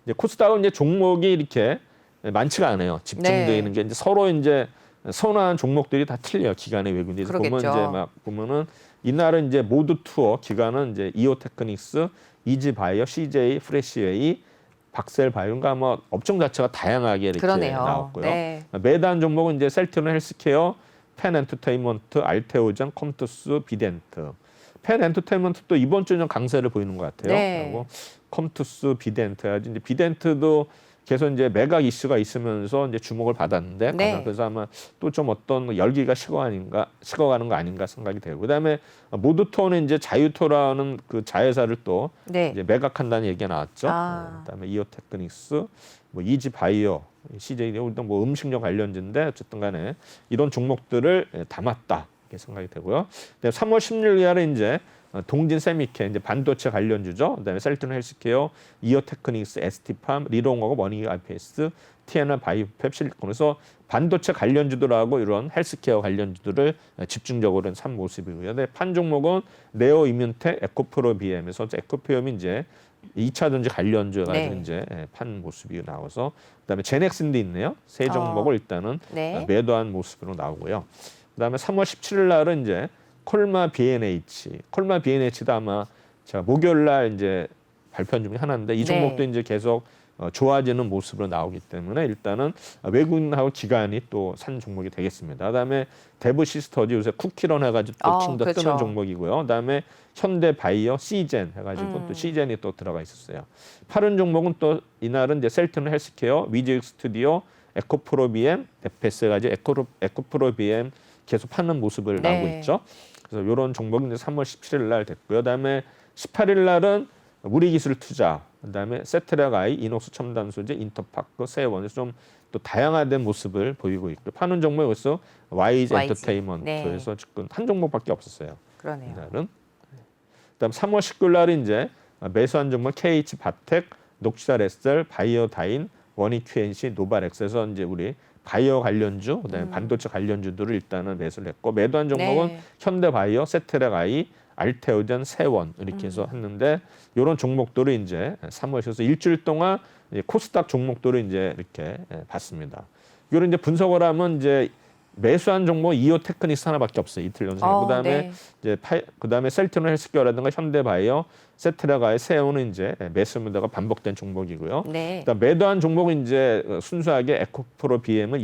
이제 코스닥은 이제 종목이 이렇게 많지가 않아요. 집중되어 네. 있는 게 이제 서로 이제 선호하는 종목들이 다 틀려요. 기관의 외국인들이 보면 그러겠죠. 이제 막 보면은 이날은 이제 모두 투어 기관은 이제 이오테크닉스, 이지바이오, CJ, 프레시웨이, 박셀바이오인가 뭐 업종 자체가 다양하게 이렇게 그러네요. 나왔고요. 네. 매단 종목은 이제 셀트리온 헬스케어, 펜엔터테인먼트, 알테오전, 컴투스, 비덴트. 펜엔터테인먼트도 이번 주는 강세를 보이는 것 같아요. 네. 그리고 컴투스, 비덴트. 이제 비덴트도 계속 이제 매각 이슈가 있으면서 이제 주목을 받았는데 네. 그래서 아마 또 좀 어떤 열기가 식어가는 거 아닌가 생각이 되고 그다음에 모두토는 이제 자유토라는 그 자회사를 또 네. 이제 매각한다는 얘기가 나왔죠. 아. 그다음에 이오테크닉스, 뭐 이지바이오, CJ 뭐 음식료 관련주인데 어쨌든 간에 이런 종목들을 담았다 이렇게 생각이 되고요. 3월 16일에 이제 동진 세미케 이제 반도체 관련주죠. 그다음에 셀트리온 헬스케어, 이오테크닉스, ST팜, 리롱하고 머니 IPS, TNR 바이오펩 실리콘. 그래서 반도체 관련주들하고 이런 헬스케어 관련주들을 집중적으로 산 모습이고요. 근데 판 종목은 네오 이뮨텍, 에코프로 BM에서 에코프롬이 이제 2차 전지 관련주가 네. 이제 판 모습이 나와서 그다음에 제넥슨도 있네요. 세 종목을 일단은 네. 매도한 모습으로 나오고요. 그다음에 3월 17일 날은 이제 콜마 BNH도 아마 제가 목요일 날 이제 발표한 중에 하나인데 이 종목도 네. 이제 계속 좋아지는 모습으로 나오기 때문에 일단은 외국인하고 기관이 또 산 종목이 되겠습니다. 그다음에 데브 시스터즈 요새 쿠키런 해가지고 또 더 그렇죠. 뜨는 종목이고요. 그다음에 현대바이오, 시젠 해가지고 또 시젠이 또 들어가 있었어요. 파른 종목은 또 이날은 이제 셀트리온 헬스케어, 위즈익 스튜디오, 에코프로비엠, 에페스 해가지고 에코프로비엠 계속 파는 모습을 네. 나오고 있죠. 그래서 이런 종목이 이제 3월 17일 날 됐고요. 그다음에 18일 날은 우리기술투자, 그다음에 세트라가이, 이녹스 첨단소재, 인터파크, 세원에서 좀 또 다양화된 모습을 보이고 있고 파는 종목이 여기서 YG 엔터테인먼트에서 지금 한 종목밖에 없었어요. 그러네요. 이날은. 그다음 3월 19일 날은 이제 매수한 종목 KH 바텍, 녹시다레셀, 바이오다인, 원익 QNC, 노바렉스에서 이제 우리 바이오 관련주, 그다음에 반도체 관련주들을 일단은 매수를 했고 매도한 종목은 네. 현대바이오, 세트라가이, 알테오전, 세원 이렇게 해서 했는데 이런 종목들을 이제 3월에서 일주일 동안 이제 코스닥 종목들을 이제 이렇게 봤습니다. 이걸 이제 분석을 하면 이제 매수한 종목 이오테크닉스 하나밖에 없어요. 이틀 연속. 그다음에 네. 이제 그다음에 셀트리온 헬스케어라든가 현대바이오, 세트라가의 세온은 이제 매수 무대가 반복된 종목이고요. 네. 그다음 매도한 종목은 이제 순수하게 에코프로 BM을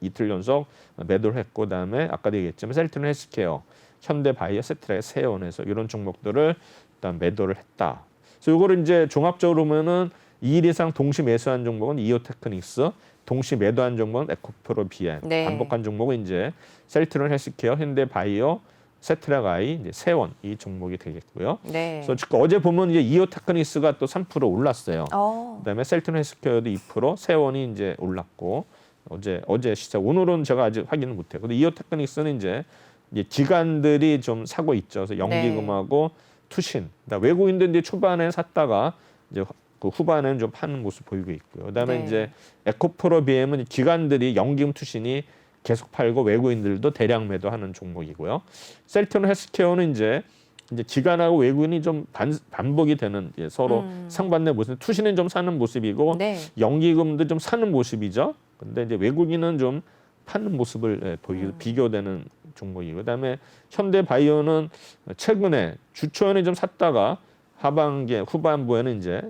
이틀 연속 매도를 했고 그다음에 아까도 얘기했지만 셀트리온 헬스케어, 현대바이오, 세트라의 세온에서 이런 종목들을 일단 매도를 했다. 그래서 이거를 이제 종합적으로 보면은 2일 이상 동시 매수한 종목은 이오테크닉스, 동시 매도한 종목은 에코프로 BM, 네. 반복한 종목은 이제 셀트리온 헬스케어, 현대바이오, 세트라가이, 이제 세원 이 종목이 되겠고요. 네. 그래서 지금 어제 보면 이제 이오테크닉스가 또 3% 올랐어요. 어. 그다음에 셀트리온 헬스케어도 2%, 세원이 이제 올랐고 어제 시작 오늘은 제가 아직 확인을 못해요. 근데 이오테크닉스는 이제 기관들이 좀 사고 있죠. 그래서 연기금하고 투신, 그러니까 외국인들이 초반에 샀다가 이제 그 후반에는 좀 파는 모습 보이고 있고요. 그다음에 네. 이제 에코프로 BM은 기관들이 연기금 투신이 계속 팔고 외국인들도 대량 매도하는 종목이고요. 셀트리온 헬스케어는 이제 이제 기관하고 외국인이 좀 반복이 되는 이제 서로 상반된 모습. 투신은 좀 사는 모습이고 네. 연기금도 좀 사는 모습이죠. 근데 이제 외국인은 좀 파는 모습을 비교되는 종목이고, 그다음에 현대바이오는 최근에 주초에는 좀 샀다가 하반기 후반부에는 이제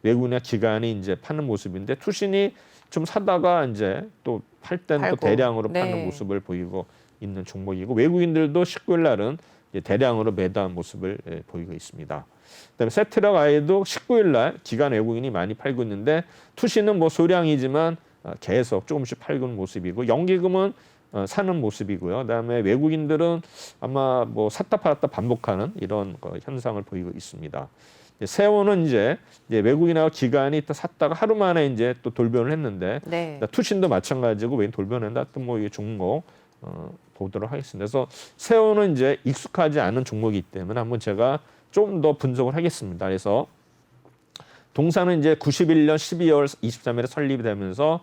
외국인이나 기관이 이제 파는 모습인데 투신이 좀 사다가 이제 또 팔 때는 또 팔고. 대량으로 네. 파는 모습을 보이고 있는 종목이고, 외국인들도 19일 날은 이제 대량으로 매도한 모습을 보이고 있습니다. 그다음에 세트라가이도 19일 날 기관 외국인이 많이 팔고 있는데 투신은 뭐 소량이지만 계속 조금씩 팔고 있는 모습이고, 연기금은 사는 모습이고요. 그다음에 외국인들은 아마 뭐 샀다 팔았다 반복하는 이런 현상을 보이고 있습니다. 세원은 이제 외국인하고 기관이 또 샀다가 하루 만에 이제 또 돌변을 했는데, 네. 투신도 마찬가지고 왜 돌변했나 또 뭐 이게 종목 보도록 하겠습니다. 그래서 세원은 이제 익숙하지 않은 종목이기 때문에 한번 제가 좀 더 분석을 하겠습니다. 그래서 동사는 이제 91년 12월 23일에 설립이 되면서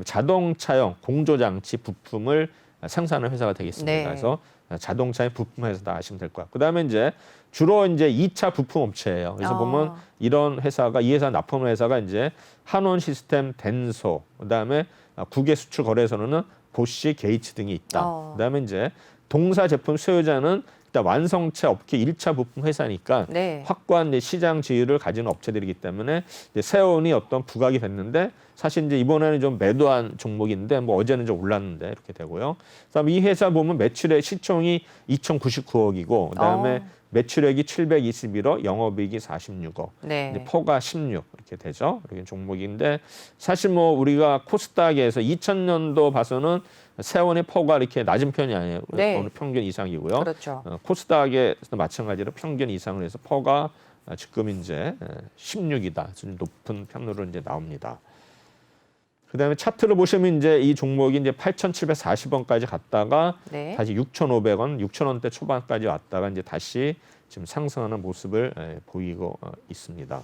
자동차용 공조장치 부품을 생산하는 회사가 되겠습니다. 네. 그래서 자동차의 부품 회사다 아시면 될 것 같고, 그다음에 이제 주로 이제 2차 부품 업체예요. 그래서 보면 이런 회사가, 이 회사 납품 회사가 이제 한원 시스템, 덴소, 그다음에 국외 수출 거래소는 보쉬, 게이츠 등이 있다. 그다음에 이제 동사 제품 수요자는 일단 완성체 업계 1차 부품 회사니까 네. 확고한 시장 지위를 가지는 업체들이기 때문에 세원이 어떤 부각이 됐는데, 사실 이제 이번에는 좀 매도한 종목인데 뭐 어제는 좀 올랐는데 이렇게 되고요. 그다음에 이 회사 보면 매출액 시총이 2,099억이고, 그다음에 매출액이 721억, 영업이익이 46억, 네. 퍼가 16 이렇게 되죠. 이렇게 종목인데, 사실 뭐 우리가 코스닥에서 2000년도 봐서는 세원의 퍼가 이렇게 낮은 편이 아니에요. 네. 어느 평균 이상이고요. 그렇죠. 코스닥에서 마찬가지로 평균 이상을 해서 퍼가 지금 이제 16이다. 높은 편으로 이제 나옵니다. 그다음에 차트를 보시면 이제 이 종목이 이제 8,740원까지 갔다가 네. 다시 6,500원, 6,000원대 초반까지 왔다가 이제 다시 지금 상승하는 모습을 보이고 있습니다.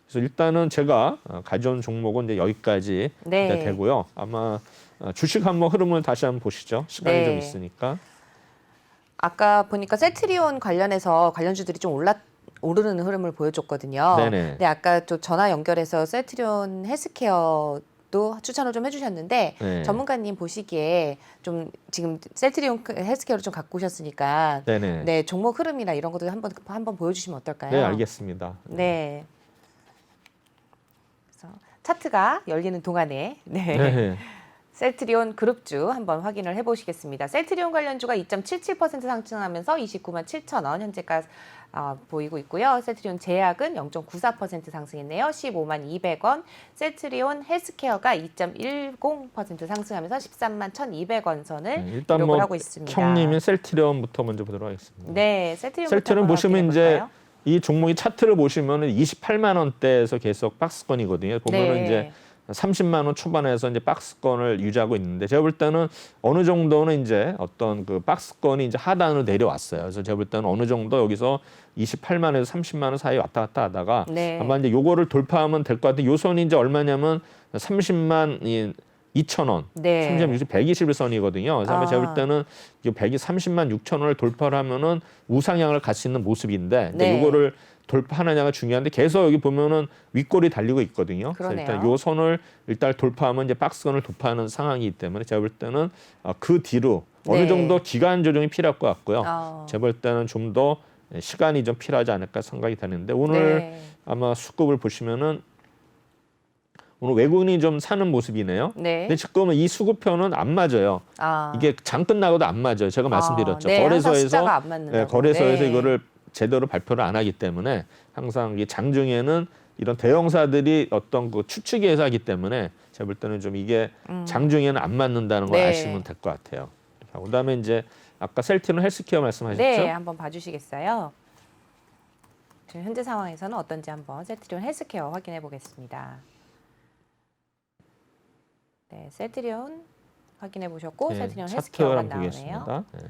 그래서 일단은 제가 가져온 종목은 이제 여기까지 네. 되고요. 아마 주식 한번 흐름을 다시 한번 보시죠. 시간이 네. 좀 있으니까. 아까 보니까 셀트리온 관련해서 관련주들이 좀 오르는 흐름을 보여줬거든요. 네네. 근데 아까 또 전화 연결해서 셀트리온 헬스케어도 추천을 좀 해주셨는데, 네. 전문가님 보시기에 좀 지금 셀트리온 헬스케어를 좀 갖고 오셨으니까 네네. 네, 종목 흐름이나 이런 것도 한번 보여주시면 어떨까요? 네, 알겠습니다. 네. 그래서 차트가 열리는 동안에 네. 셀트리온 그룹주 한번 확인을 해보시겠습니다. 셀트리온 관련주가 2.77% 상승하면서 29만 7천 원 현재가 보이고 있고요. 셀트리온 제약은 0.94% 상승했네요. 15만 200원. 셀트리온 헬스케어가 2.10% 상승하면서 13만 1,200원 선을 일단 기록을 뭐 하고 있습니다. 형님인 셀트리온부터 먼저 보도록 하겠습니다. 네, 셀트리온 보시면 이제 이 종목이 차트를 보시면 28만 원대에서 계속 박스권이거든요. 보면은 네. 이제 30만 원 초반에서 이제 박스권을 유지하고 있는데, 제가 볼 때는 어느 정도는 이제 어떤 그 박스권이 이제 하단으로 내려왔어요. 그래서 제가 볼 때는 어느 정도 여기서 28만에서 30만 원 사이 왔다 갔다 하다가 네. 아마 이제 요거를 돌파하면 될 것 같은데, 요 선이 이제 얼마냐면 30만 2천 원, 네. 121선이거든요. 그래서 아마 제가 볼 때는 이 30만 6천 원을 돌파를 하면은 우상향을 갈 수 있는 모습인데, 네. 요거를 돌파하느냐가 중요한데 계속 여기 보면은 윗골이 달리고 있거든요. 그래서 그러네요. 일단 요 선을 일단 돌파하면 이제 박스권을 돌파하는 상황이기 때문에 제가 볼 때는 그 뒤로 어느 네. 정도 기간 조정이 필요할 것 같고요. 제가 볼 때는 좀 더 시간이 좀 필요하지 않을까 생각이 되는데, 오늘 네. 아마 수급을 보시면은 오늘 외국인이 좀 사는 모습이네요. 네. 근데 지금은 이 수급표는 안 맞아요. 이게 장 끝나고도 안 맞아요. 제가 말씀드렸죠. 네, 항상 거래소에서 숫자가 안 맞는다고. 거래소에서 네. 이거를 제대로 발표를 안 하기 때문에 항상 이 장중에는 이런 대형사들이 어떤 그 추측이 회사이기 때문에 제가 볼 때는 좀 이게 장중에는 안 맞는다는 걸 네. 아시면 될 것 같아요. 그다음에 이제 아까 셀트리온 헬스케어 말씀하셨죠? 네, 한번 봐주시겠어요? 지금 현재 상황에서는 어떤지 한번 셀트리온 헬스케어 확인해 보겠습니다. 네, 셀트리온 확인해 보셨고 셀트리온 헬스케어가 차트를 나오네요. 보겠습니다. 네.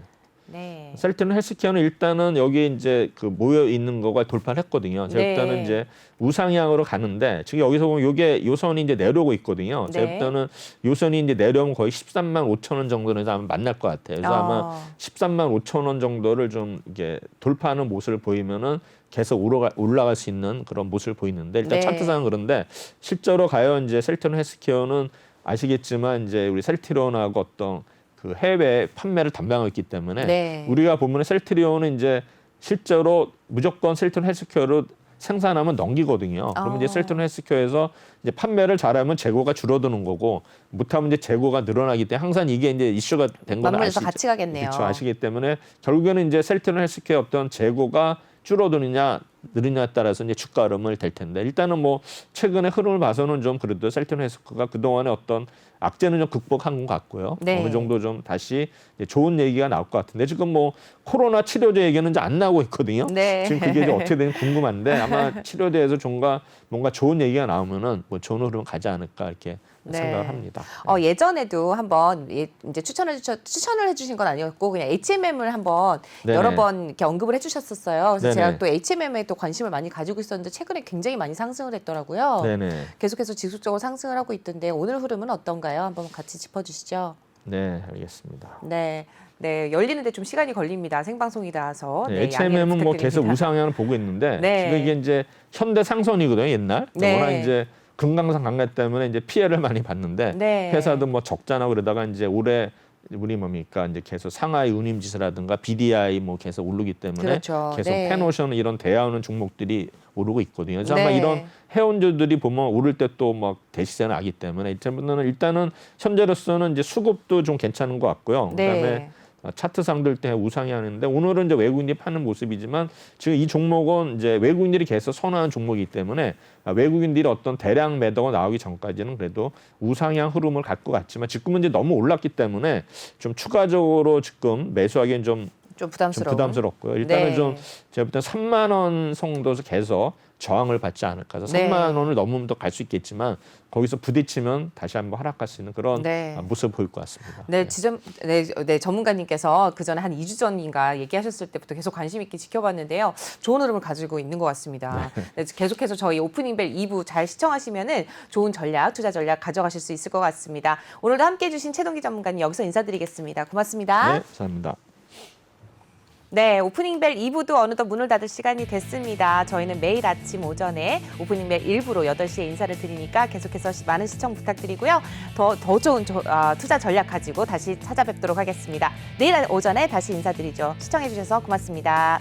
네. 셀트리온 헬스케어는 일단은 여기 이제 그 모여 있는 거가 돌파를 했거든요. 제가 네. 일단은 이제 우상향으로 가는데 지금 여기서 보면 요게 요선이 이제 내려오고 있거든요. 네. 제가 일단은 요선이 이제 내려오면 거의 13만 5천 원 정도는 아마 만날 것 같아요. 그래서 아마 13만 5천 원 정도를 좀 이게 돌파하는 모습을 보이면은 계속 올라갈 수 있는 그런 모습을 보이는데 일단 네. 차트상은 그런데 실제로 과연 이제 셀트리온 헬스케어는 아시겠지만 이제 우리 셀트리온하고 어떤 그 해외 판매를 담당하고 있기 때문에 네. 우리가 보면 셀트리온은 이제 실제로 무조건 셀트리온 헬스케어로 생산하면 넘기거든요. 그러면 이제 셀트리온 헬스케어에서 이제 판매를 잘하면 재고가 줄어드는 거고 못하면 이제 재고가 늘어나기 때문에 항상 이게 이제 이슈가 된 건 맞물려서 아시죠? 같이 가겠네요. 그렇죠. 아시기 때문에 결국에는 이제 셀트리온 헬스케어 어떤 재고가 줄어드느냐 느리냐에 따라서 이제 주가 흐름을 될 텐데 일단은 뭐 최근의 흐름을 봐서는 좀 그래도 셀트리온 헬스케어가 그동안의 어떤 악재는 좀 극복한 것 같고요. 네. 어느 정도 좀 다시 이제 좋은 얘기가 나올 것 같은데 지금 뭐 코로나 치료제 얘기는 이제 안 나오고 있거든요. 네. 지금 그게 이제 어떻게 되는지 궁금한데 아마 치료제에서 뭔가 좋은 얘기가 나오면은 뭐 좋은 흐름 가지 않을까 이렇게 네. 생각을 합니다. 예전에도 한번 이제 추천을 해주신 건 아니었고 그냥 HMM을 한번 네네. 여러 번 이렇게 언급을 해주셨었어요. 그래서 네네. 제가 또 HMM에 또 관심을 많이 가지고 있었는데 최근에 굉장히 많이 상승을 했더라고요. 네네. 계속해서 지속적으로 상승을 하고 있던데 오늘 흐름은 어떤가요? 한번 같이 짚어주시죠. 네, 알겠습니다. 네. 네, 열리는데 좀 시간이 걸립니다. 생방송이라서. 네, 네, HMM은 양해를 뭐 계속 부탁드립니다. 우상향을 보고 있는데 네. 지금 이게 이제 현대 상선이거든요, 옛날. 네. 워낙 이제 금강산 강화 때문에 이제 피해를 많이 봤는데 네. 회사도 뭐 적자나 그러다가 이제 올해 우리 뭡니까 이제 계속 상하이 운임지수라든가 BDI 뭐 계속 오르기 때문에 그렇죠. 계속 네. 펜오션 이런 대하오는 종목들이 오르고 있거든요. 그래서 아마 네. 이런 해운주들이 보면 오를 때 또 막 대시세는 나기 때문에 일단은 현재로서는 이제 수급도 좀 괜찮은 것 같고요. 그다음에 네. 차트상들 때 우상향하는데 오늘은 이제 외국인들이 파는 모습이지만 지금 이 종목은 이제 외국인들이 계속 선호하는 종목이기 때문에 외국인들이 어떤 대량 매도가 나오기 전까지는 그래도 우상향 흐름을 갈 것 같지만 지금은 이제 너무 올랐기 때문에 좀 추가적으로 지금 매수하기엔 좀 좀 부담스럽고요. 일단은 네. 좀 제가 볼 때 3만 원 정도에서 계속 저항을 받지 않을까. 그래서 네. 3만 원을 넘으면 더 갈 수 있겠지만 거기서 부딪히면 다시 한번 하락할 수 있는 그런 네. 모습을 보일 것 같습니다. 네, 네, 전문가님께서 그 전에 한 2주 전인가 얘기하셨을 때부터 계속 관심 있게 지켜봤는데요. 좋은 흐름을 가지고 있는 것 같습니다. 네, 계속해서 저희 오프닝벨 2부 잘 시청하시면은 좋은 전략, 투자 전략 가져가실 수 있을 것 같습니다. 오늘도 함께해 주신 최동기 전문가님 여기서 인사드리겠습니다. 고맙습니다. 네, 감사합니다. 네, 오프닝벨 2부도 어느덧 문을 닫을 시간이 됐습니다. 저희는 매일 아침 오전에 오프닝벨 1부로 8시에 인사를 드리니까 계속해서 많은 시청 부탁드리고요. 더 좋은 투자 전략 가지고 다시 찾아뵙도록 하겠습니다. 내일 오전에 다시 인사드리죠. 시청해주셔서 고맙습니다.